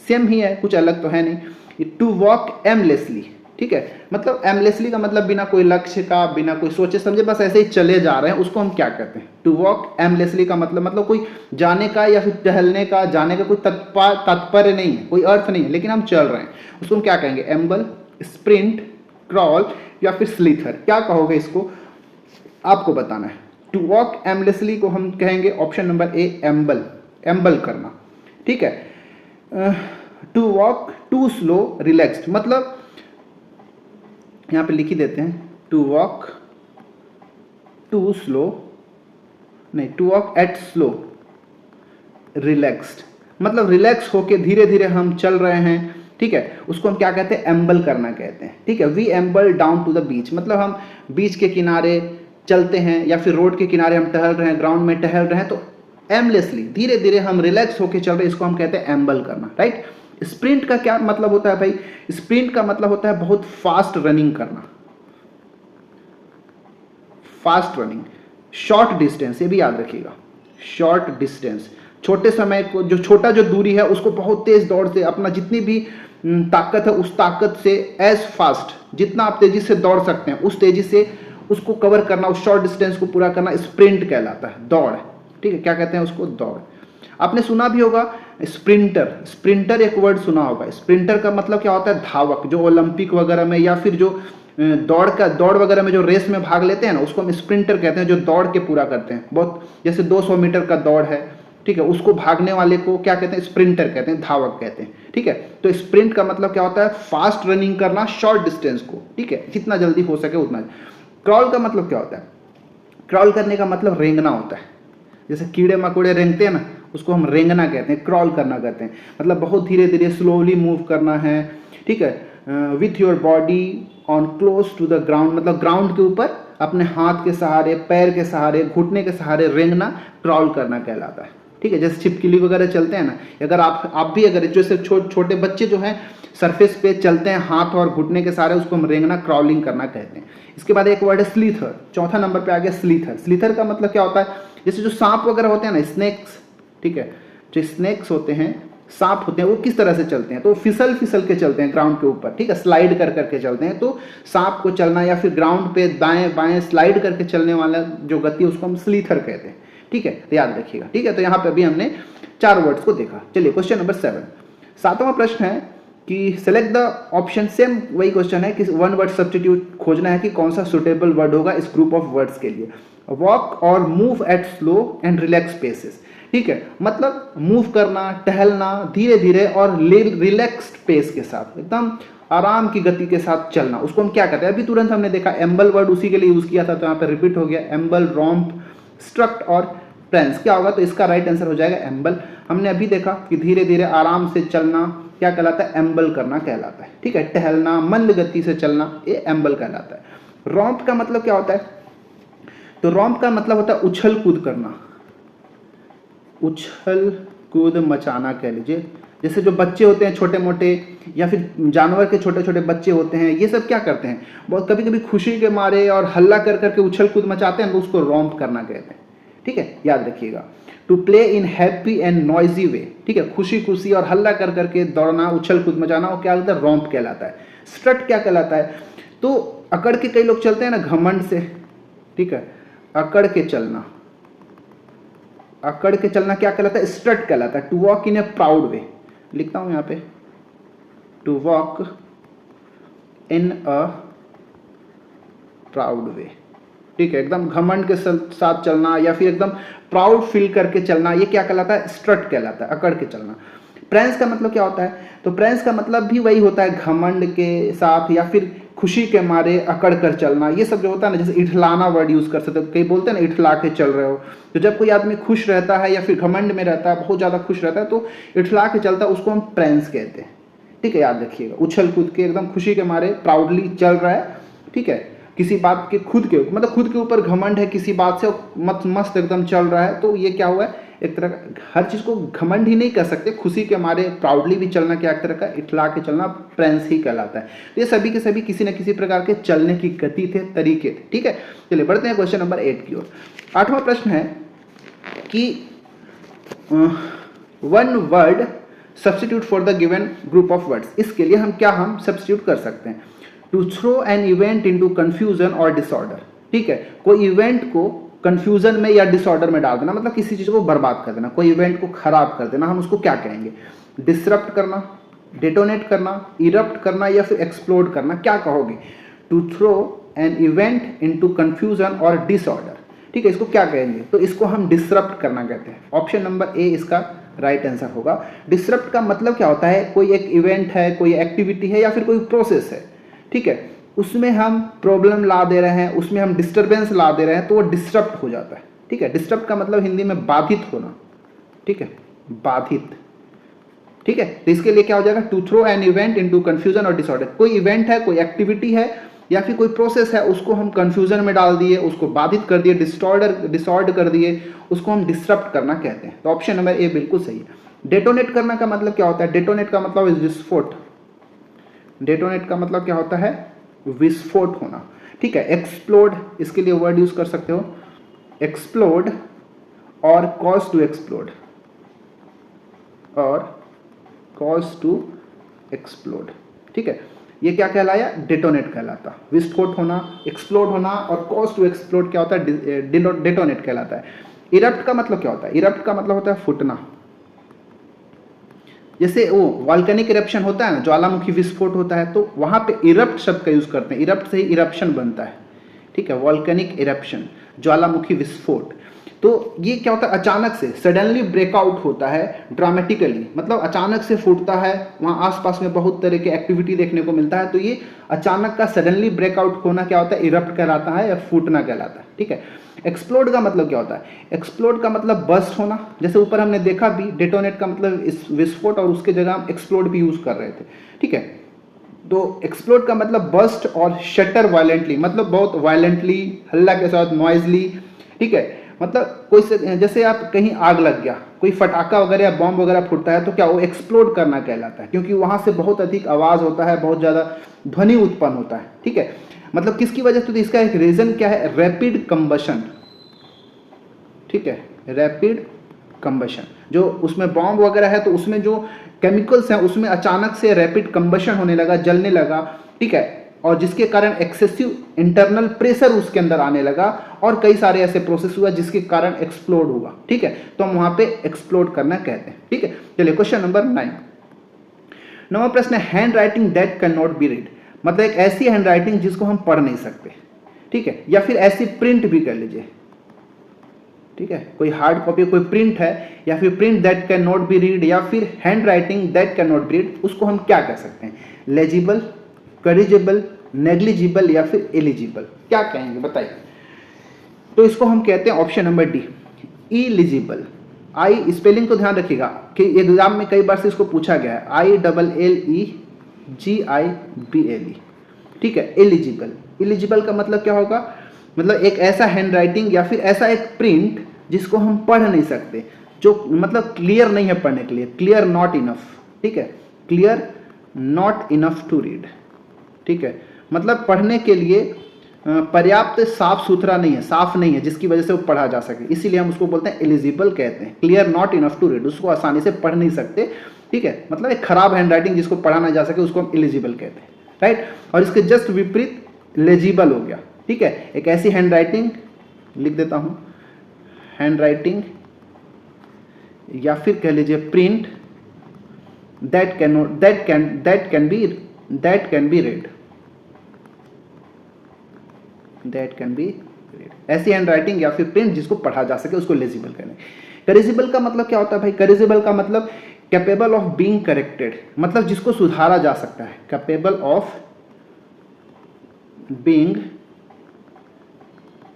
S1: Same ही है, कुछ अलग तो है नहीं। To walk aimlessly. ठीक है, मतलब एमलेसली का मतलब बिना कोई लक्ष्य का, बिना कोई सोचे समझे, बस ऐसे ही चले जा रहे हैं, उसको हम क्या कहते हैं? टू वॉक एमलेसली का मतलब कोई जाने का या फिर टहलने का, जाने का कोई तात्पर्य नहीं है, कोई अर्थ नहीं है, लेकिन हम चल रहे हैं, उसको हम क्या कहेंगे? एम्बल, स्प्रिंट, क्रॉल या फिर स्लीथर। क्या कहोगे इसको? आपको बताना है। टू वॉक एमलेसली को हम कहेंगे ऑप्शन नंबर ए, एम्बल, एम्बल करना। ठीक है, to walk to slow relaxed, मतलब यहां पे लिख ही देते हैं, टू वॉक टू स्लो, नहीं, to walk at slow relaxed, मतलब रिलैक्स होके धीरे धीरे हम चल रहे हैं। ठीक है, उसको हम क्या कहते हैं? एम्बल करना कहते हैं। ठीक है, we amble down to the beach, मतलब हम बीच के किनारे चलते हैं या फिर रोड के किनारे हम टहल रहे हैं, ग्राउंड में टहल रहे हैं, तो एमलेसली धीरे धीरे हम रिलैक्स होके चल रहे हैं, इसको हम कहते हैं एम्बल करना। राइट, स्प्रिंट का क्या मतलब होता है भाई? स्प्रिंट का मतलब होता है बहुत फास्ट रनिंग करना, फास्ट रनिंग। शॉर्ट डिस्टेंस, ये भी याद रखिएगा, शॉर्ट डिस्टेंस, छोटे समय को, जो छोटा जो दूरी है उसको बहुत तेज दौड़ से, अपना जितनी भी ताकत है उस ताकत से एज फास्ट, जितना आप तेजी से दौड़ सकते हैं उस तेजी से उसको कवर करना, उस शॉर्ट डिस्टेंस को पूरा करना स्प्रिंट कहलाता है, दौड़। ठीक है, क्या कहते हैं उसको? दौड़। आपने सुना भी होगा स्प्रिंटर, स्प्रिंटर एक वर्ड सुना होगा। स्प्रिंटर का मतलब क्या होता है? धावक, जो ओलंपिक वगैरह में या फिर जो दौड़ वगैरह में जो रेस में भाग लेते हैं ना, उसको हम स्प्रिंटर कहते हैं, जो दौड़ के पूरा करते हैं। बहुत जैसे 200 मीटर का दौड़ है, ठीक है, उसको भागने वाले को क्या कहते हैं? स्प्रिंटर कहते हैं, धावक कहते हैं। ठीक है, तो स्प्रिंट का मतलब क्या होता है? फास्ट रनिंग करना शॉर्ट डिस्टेंस को। ठीक है, जितना जल्दी हो सके उतना। क्रॉल का मतलब क्या होता है? क्रॉल करने का मतलब रेंगना होता है, जैसे कीड़े मकोड़े रेंगते हैं ना, उसको हम रेंगना कहते हैं, क्रॉल करना कहते हैं, मतलब बहुत धीरे धीरे स्लोली मूव करना है। ठीक है, with your body on close to the ground, मतलब ग्राउंड के ऊपर अपने हाथ के सहारे, पैर के सहारे, घुटने के सहारे रेंगना क्रॉल करना कहलाता है। ठीक है, जैसे छिपकली वगैरह चलते हैं ना, अगर आप भी अगर जैसे छोटे बच्चे जो हैं सरफेस पे चलते हैं हाथ और घुटने के सहारे, उसको हम रेंगना, क्रॉलिंग करना कहते हैं। इसके बाद एक वर्ड है स्लीथर, चौथा नंबर पे आ गया स्लीथर। स्लीथर का मतलब क्या होता है? जैसे जो सांप वगैरह होते हैं ना, स्नेक्स, ठीक है, जो स्नेक्स होते हैं, सांप होते हैं, वो किस तरह से चलते हैं? तो फिसल के चलते हैं ग्राउंड के ऊपर। ठीक है, स्लाइड कर करके चलते हैं। तो सांप को चलना या फिर ग्राउंड पे दाएं बाएं स्लाइड करके चलने वाला जो गति है उसको हम स्लीथर कहते हैं। ठीक है, तो याद रखिएगा। ठीक है, तो यहाँ पे अभी हमने 4 वर्ड्स को देखा। चलिए क्वेश्चन नंबर 7, 7वां प्रश्न है कि सेलेक्ट द ऑप्शन, सेम वही क्वेश्चन है कि वन वर्ड सब्स्टिट्यूट खोजना है कि कौन सा सुटेबल वर्ड होगा इस ग्रुप ऑफ वर्ड्स के लिए। Walk or move at slow and relax paces. ठीक है, मतलब मूव करना, टहलना धीरे धीरे और रिलैक्स्ड पेस के साथ, एकदम आराम की गति के साथ चलना, उसको हम क्या कहते हैं? अभी तुरंत हमने देखा एम्बल वर्ड उसी के लिए यूज किया था, तो यहाँ पे रिपीट हो गया एम्बल, रोम्प, स्ट्रक्ट और प्रेंस। क्या होगा? तो इसका राइट आंसर हो जाएगा एम्बल। हमने अभी देखा कि धीरे धीरे आराम से चलना क्या कहलाता है? एम्बल करना कहलाता है। ठीक है, टहलना, मंद गति से चलना, ये एम्बल कहलाता है। रोम्प का मतलब क्या होता है? तो रोम्प का मतलब होता है उछल कूद करना, उछल कूद मचाना कह लीजिए। जैसे जो बच्चे होते हैं छोटे मोटे, या फिर जानवर के छोटे छोटे बच्चे होते हैं, ये सब क्या करते हैं? बहुत कभी कभी खुशी के मारे और हल्ला कर करके उछल कूद मचाते हैं, तो उसको रोम्प करना कहते हैं। ठीक है, याद रखिएगा। To play in happy and noisy way, ठीक है, खुशी खुशी और हल्ला कर करके दौड़ना, उछल कूद मचाना, वो क्या कहता है? रोम्प कहलाता है। स्ट्रट क्या कहलाता है? तो अकड़ के कई लोग चलते हैं ना घमंड से, ठीक है, अकड़ के चलना, अकड़ के चलना क्या कहलाता है? स्ट्रट कहलाता है। To walk in a proud way, लिखता हूं यहां पे, to walk in a proud way, ठीक है, एकदम घमंड के साथ चलना या फिर एकदम प्राउड फील करके चलना, ये क्या कहलाता है? स्ट्रट कहलाता है, अकड़ के चलना। प्रेंस का मतलब क्या होता है? तो प्रेंस का मतलब भी वही होता है, घमंड के साथ या फिर खुशी के मारे अकड़ कर चलना। ये सब जो होता है ना, जैसे इठलाना वर्ड यूज कर सकते हो, कई बोलते हैं ना इठला के चल रहे हो। तो जब कोई आदमी खुश रहता है या फिर घमंड में रहता है, बहुत ज्यादा खुश रहता है, तो इठला के चलता है, उसको हम प्रेंस कहते हैं। ठीक है, याद रखिएगा। उछल कूद के एकदम खुशी के मारे प्राउडली चल रहा है, ठीक है, किसी बात के खुद के मतलब खुद के ऊपर घमंड है किसी बात से, मस्त एकदम चल रहा है, तो ये क्या हुआ है? एक तरह का, हर चीज को घमंड ही नहीं कह सकते, खुशी के मारे प्राउडली भी चलना क्या एक तरह का इठला के चलना प्रेंस ही कहलाता है। तो ये सभी के सभी किसी न किसी प्रकार के चलने की गति थे, तरीके थे। ठीक है, चलिए बढ़ते हैं क्वेश्चन नंबर 8 की ओर। 8वां प्रश्न है कि one word substitute for the given group of words. इसके लिए हम सब्स्टिट्यूट कर सकते हैं। To throw an event into confusion or disorder, ठीक है, कोई इवेंट को कंफ्यूजन में या डिसऑर्डर में डाल देना, मतलब किसी चीज को बर्बाद कर देना, कोई इवेंट को खराब कर देना, हम उसको क्या कहेंगे? डिसरप्ट करना, डेटोनेट करना, इरप्ट करना या फिर एक्सप्लोड करना, क्या कहोगे? To throw an event into confusion or disorder, ठीक है, इसको क्या कहेंगे? तो इसको हम डिसरप्ट करना कहते हैं। ऑप्शन नंबर ए इसका राइट आंसर होगा। डिसरप्ट का मतलब क्या होता है? कोई एक इवेंट है, कोई एक्टिविटी है या फिर कोई प्रोसेस है, ठीक है, उसमें हम प्रॉब्लम ला दे रहे हैं, उसमें हम डिस्टर्बेंस ला दे रहे हैं, तो वो डिस्टर्ब हो जाता है। ठीक है, डिस्टर्ब का मतलब हिंदी में बाधित होना, ठीक है, बाधित। ठीक है, तो इसके लिए क्या हो जाएगा? To throw an event into confusion or disorder. कोई इवेंट है, कोई एक्टिविटी है या फिर कोई प्रोसेस है, उसको हम कंफ्यूजन में डाल दिए, उसको बाधित कर दिए, डिसऑर्डर कर दिए, उसको हम डिस्टर्ब करना कहते हैं। तो ऑप्शन नंबर ए बिल्कुल सही है। डेटोनेट करना का मतलब क्या होता है? डेटोनेट का मतलब विस्फोट। डेटोनेट का मतलब क्या होता है? विस्फोट होना। ठीक है, एक्सप्लोड, इसके लिए वर्ड यूज कर सकते हो, एक्सप्लोड और कॉज टू एक्सप्लोड, और कॉज टू एक्सप्लोड। ठीक है, ये क्या कहलाया? डेटोनेट कहलाता। विस्फोट होना, एक्सप्लोड होना और कॉज टू एक्सप्लोड क्या होता है? डेटोनेट कहलाता है। इरप्ट का मतलब क्या होता है? इरप्ट का मतलब होता है फूटना। जैसे वो वॉल्केनिक इरप्शन होता है ना, ज्वालामुखी विस्फोट होता है, तो वहां पे इरप्ट शब्द का यूज करते हैं। इरप्ट से ही इरप्शन बनता है। ठीक है, वॉल्केनिक इरप्शन, ज्वालामुखी विस्फोट। तो ये क्या होता है? अचानक से सडनली ब्रेकआउट होता है, ड्रामेटिकली, मतलब अचानक से फूटता है, वहाँ आसपास में बहुत तरह के एक्टिविटी देखने को मिलता है, तो ये अचानक का सडनली ब्रेकआउट होना क्या होता है? इरप्ट कहलाता है या फूटना कहलाता है। ठीक है, एक्सप्लोड का मतलब क्या होता है? एक्सप्लोड का मतलब बस्ट होना, जैसे ऊपर हमने देखा भी, डेटोनेट का मतलब विस्फोट और उसके जगह हम एक्सप्लोड भी यूज कर रहे थे। ठीक है, तो एक्सप्लोड का मतलब बस्ट और शटर वायलेंटली, मतलब बहुत वायलेंटली, हल्ला के साथ, नॉइजली। ठीक है, मतलब कोई से, जैसे आप कहीं आग लग गया, कोई फटाका वगैरह या बॉम्ब वगैरह फूटता है, तो क्या वो एक्सप्लोड करना कहलाता है, क्योंकि वहां से बहुत अधिक आवाज होता है, बहुत ज्यादा ध्वनि उत्पन्न होता है। ठीक है, मतलब किसकी वजह से? तो इसका एक रीजन क्या है? Rapid combustion. ठीक है, रैपिड कंबशन, जो उसमें बॉम्ब वगैरह है, तो उसमें जो केमिकल्स हैं उसमें अचानक से रैपिड कंबशन होने लगा, जलने लगा। ठीक है, और जिसके कारण एक्सेसिव इंटरनल प्रेशर उसके अंदर आने लगा और कई सारे ऐसे प्रोसेस हुआ जिसके कारण एक्सप्लोड हुआ। ठीक है, तो हम वहां पे एक्सप्लोड करना कहते हैं। ठीक है, चलिए क्वेश्चन नंबर 9। नवा प्रश्न है, hand writing that can not be read, मतलब एक ऐसी हैंड राइटिंग जिसको हम पढ़ नहीं सकते। ठीक है, या फिर ऐसी प्रिंट भी कर लीजिए, ठीक है, कोई हार्ड कॉपी, कोई प्रिंट है, या फिर print that can not be read, या फिर hand writing that can not be read, उसको हम क्या कह सकते हैं? लेजिबल, करेजिबल, नेग्लिजिबल या फिर एलिजिबल, क्या कहेंगे बताइए? तो इसको हम कहते हैं ऑप्शन नंबर डी, इलिजिबल। आई स्पेलिंग को ध्यान रखिएगा कि एग्जाम में कई बार से इसको पूछा गया है, ILLEGIBLE, ठीक है। एलिजिबल, एलिजिबल का मतलब क्या होगा? मतलब एक ऐसा हैंड राइटिंग या फिर ऐसा एक प्रिंट जिसको हम पढ़ नहीं सकते, जो मतलब क्लियर नहीं है पढ़ने के लिए, क्लियर नॉट इनफ, ठीक है, clear not enough to read, ठीक है, मतलब पढ़ने के लिए पर्याप्त साफ सुथरा नहीं है, साफ नहीं है, जिसकी वजह से वो पढ़ा जा सके, इसीलिए हम उसको बोलते हैं एलिजिबल कहते हैं। Clear not enough to read, उसको आसानी से पढ़ नहीं सकते, ठीक है, मतलब एक खराब हैंड राइटिंग जिसको पढ़ा ना जा सके उसको हम एलिजिबल कहते हैं, राइट। और इसके जस्ट विपरीत लेजिबल हो गया, ठीक है, एक ऐसी हैंड राइटिंग, लिख देता हूं, हैंड राइटिंग या फिर कह लीजिए print that can B red, that can B red, ऐसी हैंड राइटिंग या फिर प्रिंट जिसको पढ़ा जा सके उसको लेजिबल कहते हैं। करेजिबल का मतलब क्या होता है भाई? करेजिबल का मतलब कैपेबल ऑफ बीइंग करेक्टेड, मतलब जिसको सुधारा जा सकता है, कैपेबल ऑफ बीइंग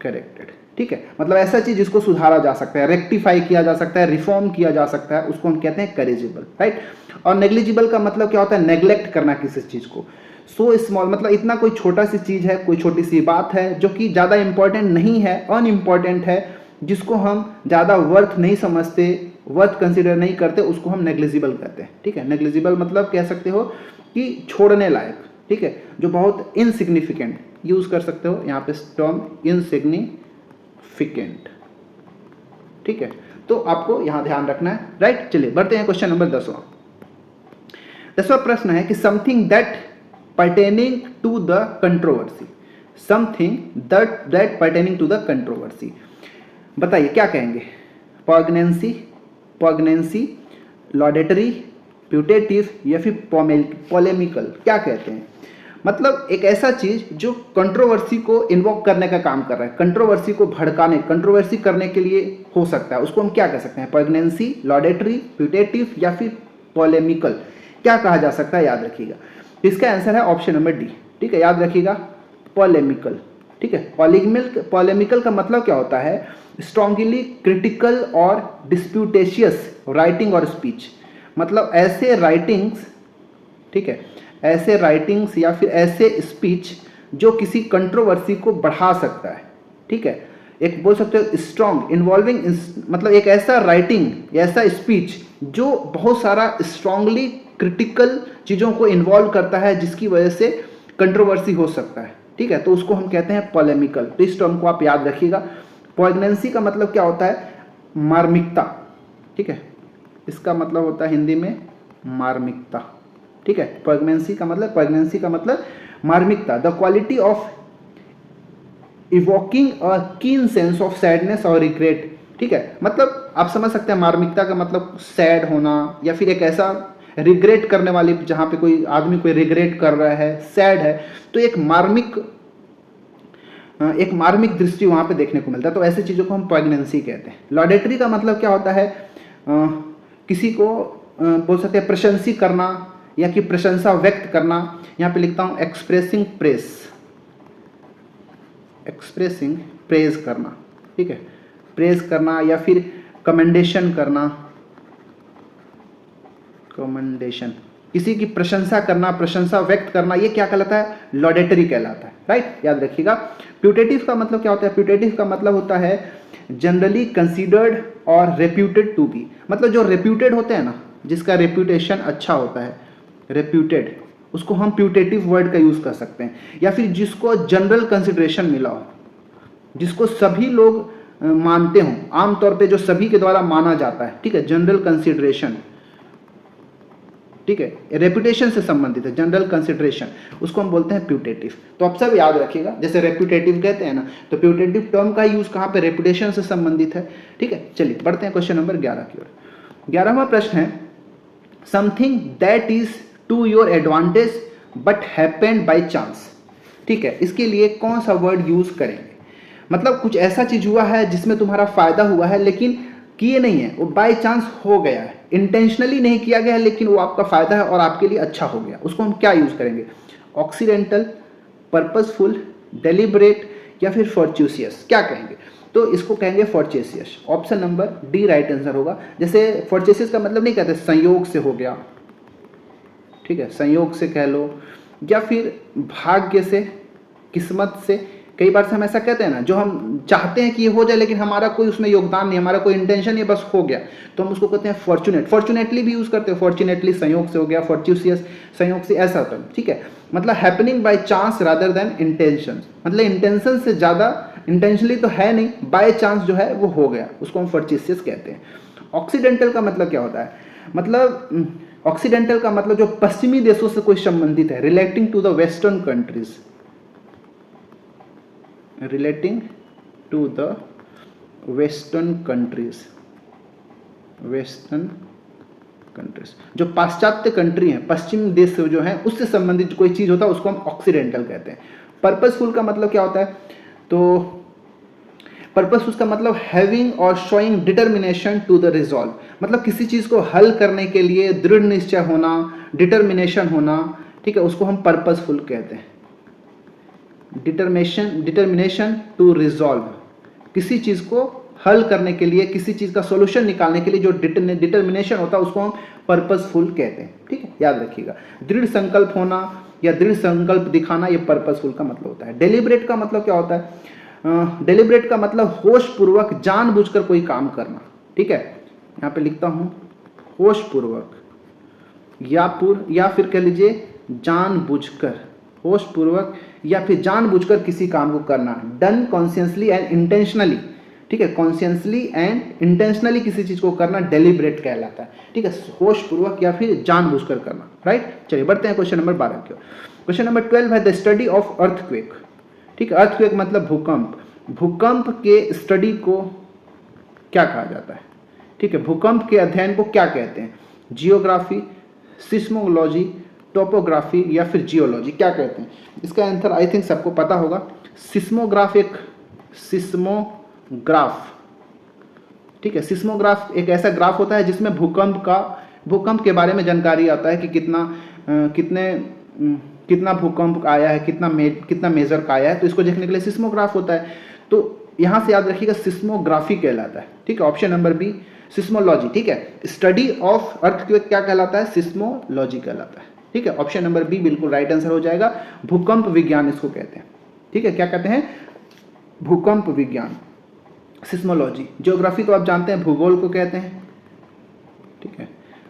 S1: करेक्टेड, ठीक है, मतलब ऐसा चीज जिसको सुधारा जा सकता है, रेक्टिफाई किया जा सकता है, रिफॉर्म किया जा सकता है, उसको हम कहते हैं करेजिबल, राइट। और नेग्लिजिबल का मतलब क्या होता है? नेग्लेक्ट करना किसी चीज को, सो स्मॉल, मतलब इतना कोई छोटा सी चीज है, कोई छोटी सी बात है जो कि ज़्यादा इंपॉर्टेंट नहीं है, अनइम्पॉर्टेंट है, जिसको हम ज़्यादा वर्थ नहीं समझते, वर्थ कंसिडर नहीं करते, उसको हम नेग्लिजिबल कहते हैं, ठीक है। नेग्लिजिबल मतलब कह सकते हो कि छोड़ने लायक, ठीक है, जो बहुत इनसिग्निफिकेंट, यूज कर सकते हो यहाँ पे टर्म इनसिग्निफिकेंट, ठीक है। तो आपको यहाँ ध्यान रखना है, राइट। चलिए बढ़ते हैं क्वेश्चन नंबर 10वां। 10वां प्रश्न है कि something that pertaining to the controversy, something that pertaining to the controversy, बताइए क्या कहेंगे? पॉग्नेंसी, लॉडेटरी, प्यूटेटिव या फिर पोलेमिकल, क्या कहते हैं? मतलब एक ऐसा चीज जो कंट्रोवर्सी को इन्वोक करने का काम कर रहा है, कंट्रोवर्सी को भड़काने, कंट्रोवर्सी करने के लिए हो सकता है, उसको हम क्या कह सकते हैं? पॉग्नेंसी, लॉडेटरी, प्यूटेटिव या फिर पोलेमिकल, क्या कहा जा सकता है? याद रखिएगा, इसका आंसर है ऑप्शन नंबर डी, ठीक है, याद रखिएगा, पोलेमिकल, ठीक है। पोलेमिकल का मतलब क्या होता है? स्ट्रांगली क्रिटिकल और डिस्प्यूटेशियस राइटिंग और स्पीच, मतलब ऐसे राइटिंग्स, ठीक है, ऐसे राइटिंग्स या फिर ऐसे स्पीच जो किसी कंट्रोवर्सी को बढ़ा सकता है, ठीक है। एक बोल सकते हो स्ट्रॉन्ग इन्वॉल्विंग, मतलब एक ऐसा राइटिंग या ऐसा स्पीच जो बहुत सारा स्ट्रांगली क्रिटिकल चीज़ों को इन्वॉल्व करता है, जिसकी वजह से कंट्रोवर्सी हो सकता है, ठीक है, तो उसको हम कहते हैं पोलेमिकल। तो इस टर्म को आप याद रखिएगा। पॉग्नेंसी का मतलब क्या होता है? मार्मिकता, ठीक है, इसका मतलब होता है हिंदी में मार्मिकता, ठीक है। प्रेगनेंसी का मतलब मार्मिकता, द क्वालिटी ऑफ इवोकिंग अ कीन सेंस ऑफ सैडनेस और रिग्रेट, ठीक है, मतलब आप समझ सकते हैं मार्मिकता का मतलब सैड होना या फिर एक ऐसा रिग्रेट करने वाली, जहां पे कोई आदमी कोई रिग्रेट कर रहा है, सैड है, तो एक मार्मिक दृष्टि वहां पे देखने को मिलता है, तो ऐसी चीजों को हम प्रेगनेंसी कहते हैं। लॉडेटरी का मतलब क्या होता है? किसी को बोल सकते हैं प्रशंसी करना या कि प्रशंसा व्यक्त करना, यहाँ पे लिखता हूं एक्सप्रेसिंग प्रेज करना, ठीक है, प्रेज करना या फिर कमेंडेशन करना, किसी की प्रशंसा करना, प्रशंसा व्यक्त करना, ये क्या कहलाता है? लॉडेटरी कहलाता है, राइट, याद रखिएगा। प्यूटेटिव का मतलब क्या होता है? प्यूटेटिव का मतलब होता है जनरली कंसीडर्ड और रेप्यूटेड टू बी, मतलब जो रेप्यूटेड होते हैं ना, जिसका रेप्यूटेशन अच्छा होता है, रेप्यूटेड, उसको हम प्यूटेटिव वर्ड का यूज कर सकते हैं, या फिर जिसको जनरल कंसिडरेशन मिला हो, जिसको सभी लोग मानते हो, आमतौर पे जो सभी के द्वारा माना जाता है, ठीक है, जनरल कंसिडरेशन, ठीक है, रेपुटेशन से संबंधित है, जनरल कंसिडरेशन, उसको हम बोलते हैं प्यूटेटिव। तो आप सब याद रखिएगा, जैसे रेप्यूटेटिव कहते हैं ना, तो प्यूटेटिव टर्म का यूज कहाँ पे? रेपुटेशन से संबंधित है, ठीक है। चलिए बढ़ते हैं क्वेश्चन नंबर 11 की ओर। 11वां प्रश्न है something that is to your advantage but happened by chance, ठीक है, इसके लिए कौन सा वर्ड यूज करेंगे? मतलब कुछ ऐसा चीज हुआ है जिसमें तुम्हारा फायदा हुआ है, लेकिन किए नहीं है, वो बाय चांस हो गया है, इंटेंशनली नहीं किया गया है, लेकिन वो आपका फायदा है और आपके लिए अच्छा हो गया। उसको हम क्या यूज करेंगे? ऑक्सीडेंटल, पर्पसफुल, डेलिबरेट या फिर फॉर्च्यूसियस, क्या कहेंगे? तो इसको कहेंगे फॉर्चेसियस। Option number D right answer होगा। जैसे फॉर्चेसियस का मतलब नहीं कहते संयोग से हो गया, ठीक है, संयोग से कह लो, या फिर भाग्य से, किस्मत से। कई बार से हम ऐसा कहते हैं ना, जो हम चाहते हैं कि ये हो जाए लेकिन हमारा कोई उसमें योगदान नहीं, हमारा कोई इंटेंशन नहीं, बस हो गया, तो हम उसको कहते हैं फॉर्चुनेट। फॉर्चुनेटली भी यूज करते हैं, फॉर्चुनेटली संयोग से हो गया, फॉर्च्यूसियस संयोग से, ऐसा होता है, ठीक है। मतलब happening by chance rather than intention, मतलब इंटेंशन से ज्यादा, इंटेंशनली तो है नहीं, बाय चांस जो है वो हो गया, उसको हम फॉर्च्यूसियस कहते हैं। ऑक्सीडेंटल का मतलब क्या होता है? मतलब ऑक्सीडेंटल का मतलब जो पश्चिमी देशों से कोई संबंधित है, relating to the western countries, relating to the western countries, western countries, जो पाश्चात्य कंट्री है, पश्चिम देश जो है, उससे संबंधित कोई चीज होता है उसको हम ऑक्सीडेंटल कहते हैं। पर्पसफुल का मतलब क्या होता है? तो पर्पस उसका मतलब having or showing determination to the resolve, मतलब किसी चीज को हल करने के लिए दृढ़ निश्चय होना, डिटर्मिनेशन होना, ठीक है, उसको हम पर्पसफुल कहते हैं। डिटर्मिनेशन टू रिजॉल्व, किसी चीज को हल करने के लिए, किसी चीज का सॉल्यूशन निकालने के लिए जो डिटर्मिनेशन होता है उसको हम पर्पसफुल कहते हैं, ठीक है, याद रखिएगा। दृढ़ संकल्प होना या दृढ़ संकल्प दिखाना, ये पर्पसफुल का मतलब होता है। डेलिब्रेट का मतलब क्या होता है? डेलिब्रेट का मतलब होशपूर्वक, जानबूझकर कोई काम करना, ठीक है, यहाँ पे लिखता हूं होशपूर्वक, या फिर कह लीजिए जानबूझकर, होशपूर्वक या फिर जानबूझकर किसी काम को करना। डन कॉन्शियसली एंड इंटेंशनली, ठीक है, कॉन्शियसली एंड इंटेंशनली किसी चीज को करना डेलिब्रेट कहलाता है, ठीक है, होशपूर्वक या फिर जानबूझकर करना, राइट। चलिए बढ़ते हैं क्वेश्चन नंबर 12 की। क्वेश्चन नंबर 12 है द स्टडी ऑफ अर्थक्वेक, ठीक है, अर्थक्वेक मतलब भूकंप। भूकंप के स्टडी को क्या कहा जाता है? ठीक है, भूकंप के अध्ययन को क्या कहते हैं? जियोग्राफी, सिस्मोलॉजी, टोपोग्राफी या फिर जियोलॉजी, क्या कहते हैं? इसका आंसर आई थिंक सबको पता होगा। सिस्मोग्राफ ठीक है, सिस्मोग्राफ एक ऐसा ग्राफ होता है जिसमें भूकंप के बारे में जानकारी आता है कि कितना भूकंप आया है, कितना मेजर का आया है, तो इसको देखने के लिए सिस्मोग्राफ होता है। तो यहां से याद रखिएगा सिस्मोग्राफी कहलाता है, ठीक है। ऑप्शन नंबर बी सिस्मोलॉजी, ठीक है, स्टडी ऑफ अर्थक्वेक क्या कहलाता है? सिस्मोलॉजी कहलाता है, ठीक है। ऑप्शन नंबर बी बिल्कुल राइट आंसर हो जाएगा। भूकंप विज्ञान इसको कहते हैं, ठीक है, क्या कहते हैं? भूकंप विज्ञान, सिस्मोलॉजी। ज्योग्राफी तो आप जानते हैं, भूगोल को कहते हैं, ठीक है।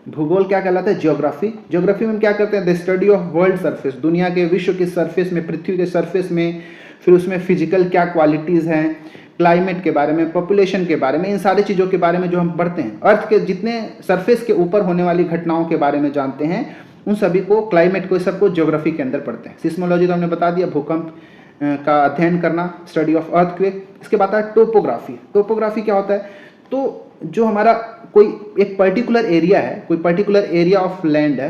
S1: भूगोल क्या कहलाता है? ज्योग्राफी। ज्योग्राफी में हम क्या करते हैं? The study of world surface, दुनिया के, विश्व के सरफेस में, पृथ्वी के सरफेस में, फिर उसमें फिजिकल क्या क्वालिटीज हैं, क्लाइमेट के बारे में, पॉपुलेशन के बारे में, इन सारी चीज़ों के बारे में जो हम पढ़ते हैं, अर्थ के जितने सरफेस के ऊपर होने वाली घटनाओं के बारे में जानते हैं, उन सभी को, क्लाइमेट को, सबको ज्योग्राफी के अंदर पढ़ते हैं। सिस्मोलॉजी तो हमने बता दिया, भूकंप का अध्ययन करना, स्टडी ऑफ अर्थक्वेक। इसके बाद आता है टोपोग्राफी। टोपोग्राफी क्या होता है? तो जो हमारा कोई एक पर्टिकुलर एरिया है, कोई पर्टिकुलर एरिया ऑफ लैंड है,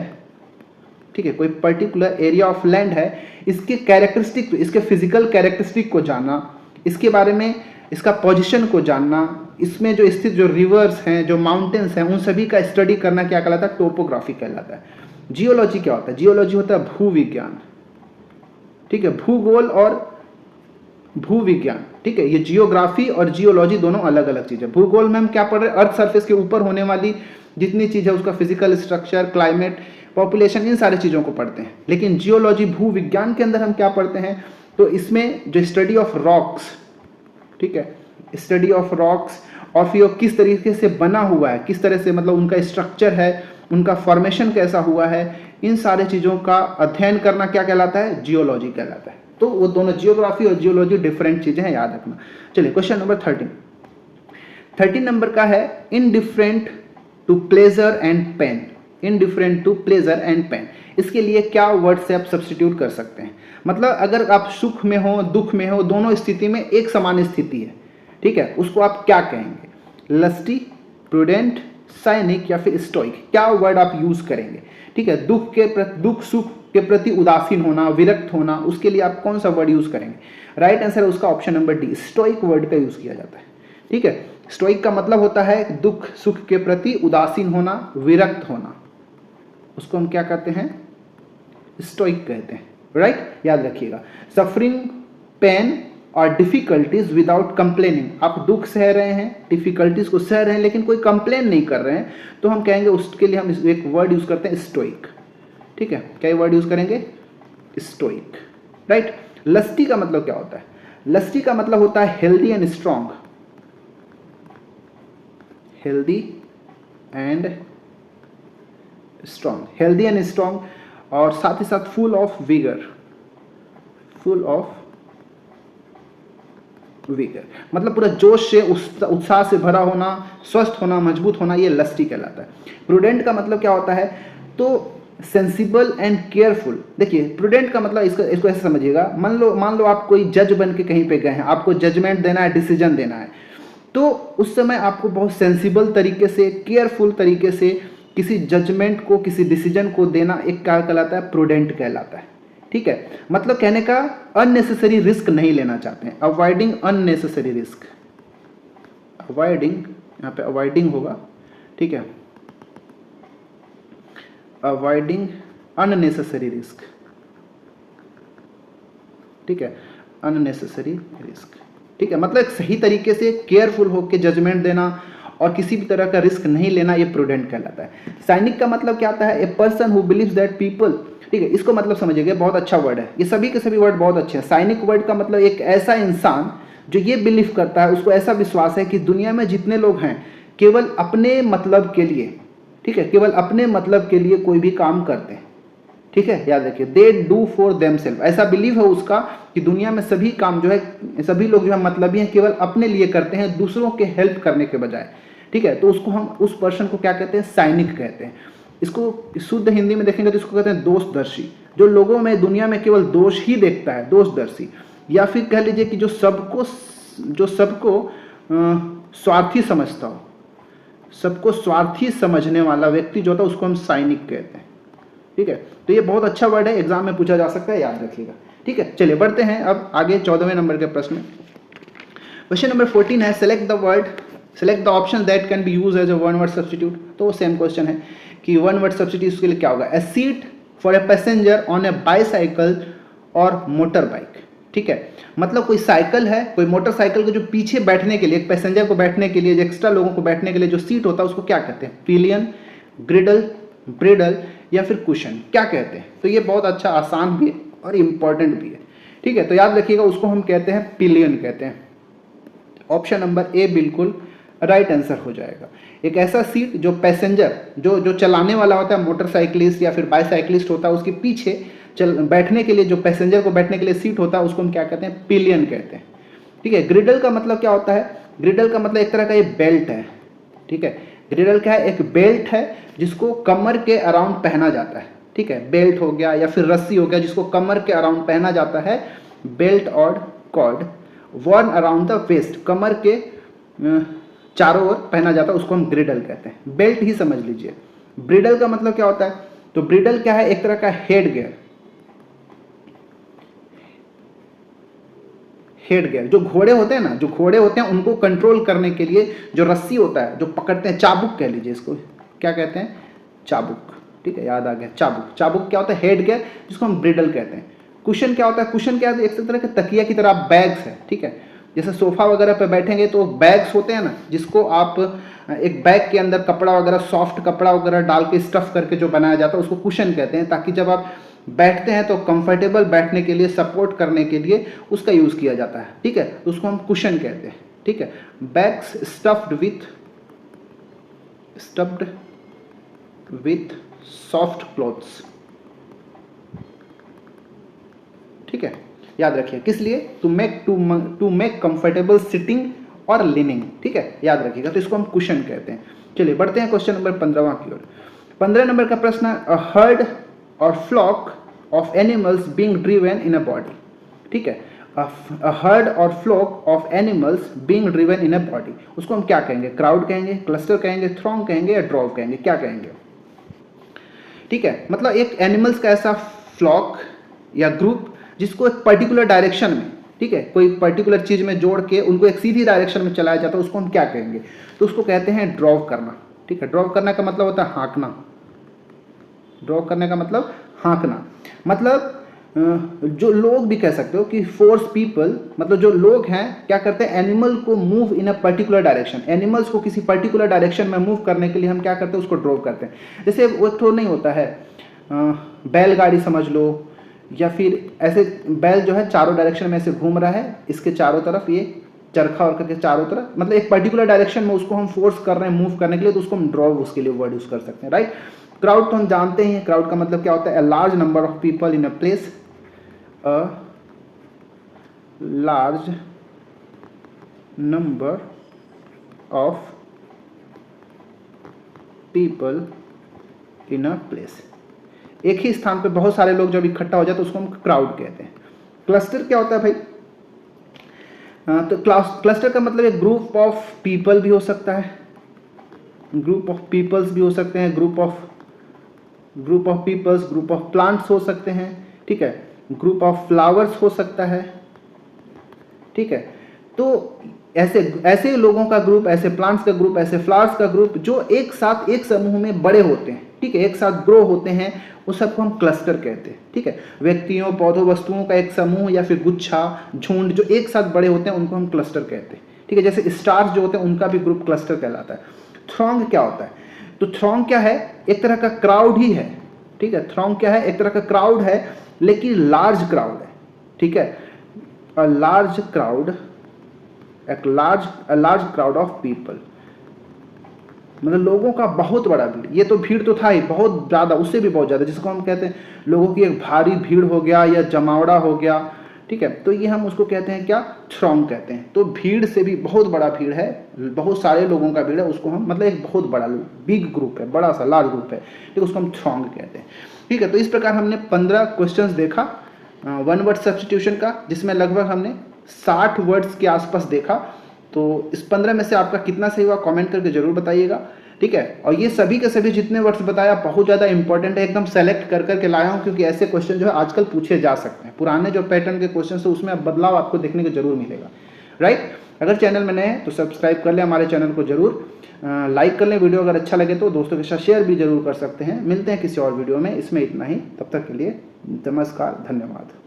S1: ठीक है, कोई पर्टिकुलर एरिया ऑफ लैंड है, इसके कैरेक्टरिस्टिक, इसके फिजिकल कैरेक्टरिस्टिक को जानना, इसके बारे में, इसका पोजीशन को जानना, इसमें जो स्थित जो रिवर्स हैं, जो माउंटेन्स हैं, उन सभी का स्टडी करना क्या कहलाता है? टोपोग्राफी कहलाता है। जियोलॉजी क्या होता है? जियोलॉजी होता है भूविज्ञान, ठीक है, भूगोल और भूविज्ञान, ठीक है। ये जियोग्राफी और जियोलॉजी दोनों अलग अलग चीज है। भूगोल में हम क्या पढ़ रहे हैं? अर्थ सरफेस के ऊपर होने वाली जितनी चीज है, उसका फिजिकल स्ट्रक्चर, क्लाइमेट, पॉपुलेशन, इन सारी चीजों को पढ़ते हैं। लेकिन जियोलॉजी, भूविज्ञान के अंदर हम क्या पढ़ते हैं? तो इसमें जो स्टडी ऑफ रॉक्स, ठीक है, स्टडी ऑफ रॉक्स, और फिर किस तरीके से बना हुआ है, किस तरह से, मतलब उनका स्ट्रक्चर है, उनका फॉर्मेशन कैसा हुआ है, इन सारी चीजों का अध्ययन करना क्या कहलाता है? जियोलॉजी कहलाता है। तो वो दोनों, जियोग्राफी और जियोलॉजी, डिफरेंट चीजें हैं, याद रखना। चलिए क्वेश्चन नंबर 13 नंबर का है indifferent to pleasure and pain. Indifferent to pleasure and pain, इसके लिए क्या वर्ड से आप सब्स्टिट्यूट कर सकते हैं? मतलब अगर आप सुख में हो, दुख में हो, दोनों स्थिति में एक समान स्थिति है, ठीक है, उसको आप क्या कहेंगे? लस्टी, प्रूडेंट, साइनिक या फिर स्टोइक, क्या वर्ड आप यूज करेंगे? ठीक है, दुख सुख के प्रति उदासीन होना, विरक्त होना, उसके लिए आप कौन सा वर्ड यूज करेंगे? राइट आंसर है उसका option number D, stoic word का यूज किया जाता है। ठीक है, स्टोइक का मतलब होता है दुख सुख के प्रति उदासीन होना, विरक्त होना, उसको हम क्या कहते हैं? स्टोइक कहते हैं। राइट, याद रखिएगा। सफरिंग पेन और डिफिकल्टीज विदाउट कंप्लेनिंग, आप दुख सह रहे हैं, डिफिकल्टीज को सह रहे हैं लेकिन कोई कंप्लेन नहीं कर रहे हैं, तो हम कहेंगे उसके लिए हम एक वर्ड यूज करते हैं स्टोइक। ठीक है, क्या वर्ड यूज करेंगे? स्टोइक। राइट, लस्टी का मतलब क्या होता है? लस्टी का मतलब होता है healthy and strong, healthy and strong, healthy and strong, और साथ ही साथ full of vigour, full of vigour मतलब पूरा जोश से, उत्साह से भरा होना, स्वस्थ होना, मजबूत होना, ये लस्टी कहलाता है। प्रूडेंट का मतलब क्या होता है? तो सेंसिबल एंड केयरफुल। देखिए, प्रूडेंट का मतलब इसको ऐसे समझिएगा, मान लो आप कोई जज बन के कहीं पे गए हैं, आपको जजमेंट देना है, डिसीजन देना है, तो उस समय आपको बहुत सेंसिबल तरीके से, केयरफुल तरीके से किसी जजमेंट को, किसी डिसीजन को देना एक क्या कहलाता है? प्रूडेंट कहलाता है। ठीक है, मतलब कहने का अननेसेसरी रिस्क नहीं लेना चाहते हैं, अवॉइडिंग अननेसेसरी रिस्क, अवॉइडिंग, यहाँ पे अवॉइडिंग होगा। ठीक है, अवॉइडिंग अननेसेसरी रिस्क। ठीक है, अननेसेसरी रिस्क। ठीक है, मतलब एक सही तरीके से केयरफुल होकर जजमेंट देना और किसी भी तरह का रिस्क नहीं लेना, ये प्रूडेंट कहलाता है। साइनिक का मतलब क्या आता है? A person who believes that people. ठीक है, इसको मतलब समझिएगा, बहुत अच्छा वर्ड है, ये सभी के सभी वर्ड बहुत अच्छे हैं। साइनिक वर्ड का मतलब एक ऐसा इंसान जो ये बिलीव करता है, उसको ऐसा विश्वास है कि दुनिया में जितने लोग हैं केवल अपने मतलब के लिए, ठीक है, केवल अपने मतलब के लिए कोई भी काम करते हैं। ठीक है, याद रखिए, दे डू फॉर देमसेल्फ, ऐसा बिलीव है उसका कि दुनिया में सभी काम जो है, सभी लोग जो है मतलबी हैं, केवल अपने लिए करते हैं, दूसरों के हेल्प करने के बजाय। ठीक है, तो उसको हम, उस पर्सन को क्या कहते हैं? साइनिक कहते हैं। इसको शुद्ध हिंदी में देखेंगे तो इसको कहते हैं दोषदर्शी, जो लोगों में, दुनिया में केवल दोष ही देखता है, दोषदर्शी। या फिर कह लीजिए कि जो सबको स्वार्थी समझता हो, सबको स्वार्थी समझने वाला व्यक्ति जो होता है उसको हम साइनिक कहते हैं। ठीक है, तो ये बहुत अच्छा वर्ड है, एग्जाम में पूछा जा सकता है, याद रखिएगा। ठीक है, चलिए बढ़ते हैं अब आगे 14वें नंबर के प्रश्न में। क्वेश्चन नंबर 14 है, select the option that can be use as a one word substitute. तो सेम क्वेश्चन है कि वन वर्ड सब्स्टिट्यूट के लिए क्या होगा? A seat for a passenger on a bicycle or motor bike. ठीक है, मतलब कोई साइकिल है, कोई मोटरसाइकिल के जो पीछे बैठने के लिए, एक पैसेंजर को बैठने के लिए, जो एक्स्ट्रा लोगों को बैठने के लिए जो सीट होता है उसको क्या कहते हैं? पिलियन, ग्रिडल, ब्रेडल या फिर कुशन, क्या कहते हैं? तो ये बहुत अच्छा, आसान भी है और इम्पॉर्टेंट भी है। ठीक है, तो याद रखिएगा, उसको हम कहते हैं पिलियन कहते हैं। ऑप्शन नंबर ए बिल्कुल राइट आंसर हो जाएगा। एक ऐसा सीट जो पैसेंजर, जो चलाने वाला होता है, मोटरसाइकिलिस्ट या फिर बाईसाइकिलिस्ट होता है, उसके पीछे बैठने के लिए, जो पैसेंजर को बैठने के लिए सीट होता है, उसको हम क्या कहते हैं? पिलियन कहते हैं। ठीक है, ग्रिडल का मतलब क्या होता है? ग्रिडल का मतलब एक तरह का ये बेल्ट है। ठीक है, ग्रिडल क्या है? एक बेल्ट है जिसको कमर के अराउंड पहना जाता है। ठीक है, बेल्ट हो गया या फिर रस्सी हो गया जिसको कमर के अराउंड पहना जाता है, बेल्ट और कॉर्ड वर्न अराउंड द वेस्ट, कमर के चारों ओर पहना जाता है, उसको हम ग्रिडल कहते हैं। बेल्ट ही समझ लीजिए। ब्रिडल का मतलब क्या होता है? तो ब्रिडल क्या है? एक तरह का हेड गियर, हेड गियर। जो घोड़े होते हैं ना, जो घोड़े होते हैं उनको कंट्रोल करने के लिए जो रस्सी होता है, जो पकड़ते हैं, चाबुक कह लीजिए इसको, क्या कहते हैं? चाबुक। ठीक है, याद आ गया, चाबुक। चाबुक क्या होता है? हेड गियर, जिसको हम ब्रिडल कहते हैं। कुशन क्या होता है? कुशन क्या है? एक तरह के तकिया की तरह बैग्स है। ठीक है, जैसे सोफा वगैरह पे बैठेंगे तो बैग्स होते हैं ना, जिसको आप एक बैग के अंदर कपड़ा वगैरह, सॉफ्ट कपड़ा वगैरह डाल के स्टफ करके जो बनाया जाता है, उसको कुशन कहते हैं, ताकि जब आप बैठते हैं तो कंफर्टेबल बैठने के लिए, सपोर्ट करने के लिए उसका यूज किया जाता है। ठीक है, तो उसको हम कुशन कहते हैं। ठीक है, bags stuffed with soft clothes. ठीक है, याद रखिए, किस लिए? टू मेक कंफर्टेबल सिटिंग और लीनिंग। ठीक है, याद रखिएगा, तो इसको हम कुशन कहते हैं। चलिए बढ़ते हैं क्वेश्चन नंबर 15 की ओर। 15 नंबर का प्रश्न है, a herd or flock of animals being driven in a body. ठीक है, a herd or flock of animals being driven in a body, उसको हम क्या कहेंगे? क्राउड कहेंगे, क्लस्टर कहेंगे, थ्रॉन्ग कहेंगे या ड्रॉव कहेंगे, क्या कहेंगे? ठीक है, मतलब एक एनिमल्स का ऐसा फ्लॉक या ग्रुप जिसको एक पर्टिकुलर डायरेक्शन में, ठीक है, कोई पर्टिकुलर चीज में जोड़ के उनको एक सीधी डायरेक्शन में चलाया जाता है, उसको हम क्या कहेंगे? तो उसको कहते हैं ड्रॉ करना। ठीक है, ड्रॉ करने का मतलब होता है हाँकना। ड्रॉ करने का मतलब हाँकना, मतलब जो लोग भी कह सकते हो कि फोर्स पीपल, मतलब जो लोग हैं क्या करते हैं, एनिमल को move in a particular direction. Animals को किसी पर्टिकुलर डायरेक्शन में मूव करने के लिए हम क्या करते हैं, उसको ड्रॉ करते हैं। जैसे वो तो नहीं होता है, बैलगाड़ी समझ लो, या फिर ऐसे बैल जो है चारों डायरेक्शन में ऐसे घूम रहा है, इसके चारों तरफ ये चरखा और करके चारों तरफ, मतलब एक पर्टिकुलर डायरेक्शन में उसको हम फोर्स कर रहे हैं मूव करने के लिए, तो उसको हम ड्रॉ उसके लिए वर्ड यूज कर सकते हैं, राइट। क्राउड तो हम जानते हैं, क्राउड का मतलब क्या होता है, a large number of people in a place, a large number of people in a place. एक ही स्थान पे बहुत सारे लोग जब इकट्ठा हो जाते हैं तो उसको हम क्राउड कहते हैं। क्लस्टर क्या होता है भाई? तो क्लस्टर का मतलब एक ग्रुप ऑफ पीपल भी हो सकता है, ग्रुप ऑफ पीपल्स भी हो सकते हैं, group of peoples, group of plants हो सकते हैं, ठीक है, ग्रुप ऑफ फ्लावर्स हो सकता है, ठीक है। तो ऐसे लोगों का ग्रुप, ऐसे प्लांट्स का ग्रुप, ऐसे फ्लावर्स का ग्रुप जो एक साथ एक समूह में बड़े होते हैं, ठीक है, एक साथ ग्रो होते हैं, उस सबको हम क्लस्टर कहते हैं, ठीक है। व्यक्तियों, पौधों, वस्तुओं का एक समूह या फिर गुच्छा, झुंड जो एक साथ बड़े होते हैं उनको हम क्लस्टर कहते हैं, ठीक है। जैसे स्टार्स जो होते हैं उनका भी ग्रुप क्लस्टर कहलाता है। थ्रॉन्ग क्या होता है? तो थ्रॉन्ग क्या है? एक तरह का क्राउड ही है, ठीक है। थ्रॉन्ग क्या है? एक तरह का क्राउड है, लेकिन लार्ज क्राउड है, ठीक है। A large crowd, large crowd of people, मतलब लोगों का बहुत बड़ा भीड़। ये तो भीड़ तो था ही बहुत ज़्यादा, उससे भी बहुत ज़्यादा, जिसको हम कहते हैं लोगों की एक भारी भीड़ हो गया या जमावड़ा हो गया, ठीक है। तो ये हम उसको कहते हैं क्या? थ्रॉन्ग कहते हैं। तो भीड़ से भी बहुत बड़ा भीड़ है, बहुत सारे लोगों का भीड़ है, उसको हम मतलब एक बहुत बड़ा बिग ग्रुप है, बड़ा सा लार्ज ग्रुप है, ठीक है, उसको हम थ्रॉन्ग कहते हैं, ठीक है। तो इस प्रकार हमने 15 क्वेश्चंस देखा वन वर्ड सब्स्टिट्यूशन का, जिसमें लगभग हमने 60 वर्ड्स के आसपास देखा। तो इस 15 में से आपका कितना सही हुआ कमेंट करके जरूर बताइएगा, ठीक है। और ये सभी के सभी जितने वर्ड्स बताया बहुत ज़्यादा इंपॉर्टेंट है, एकदम सेलेक्ट कर करके लाया हूँ, क्योंकि ऐसे क्वेश्चन जो है आजकल पूछे जा सकते हैं। पुराने जो पैटर्न के क्वेश्चन है उसमें अब बदलाव आपको देखने को जरूर मिलेगा, राइट। अगर चैनल में नए हैं तो सब्सक्राइब कर लें हमारे चैनल को जरूर, लाइक कर लें, वीडियो अगर अच्छा लगे तो दोस्तों के साथ शेयर भी जरूर कर सकते हैं। मिलते हैं किसी और वीडियो में, इसमें इतना ही, तब तक के लिए नमस्कार, धन्यवाद।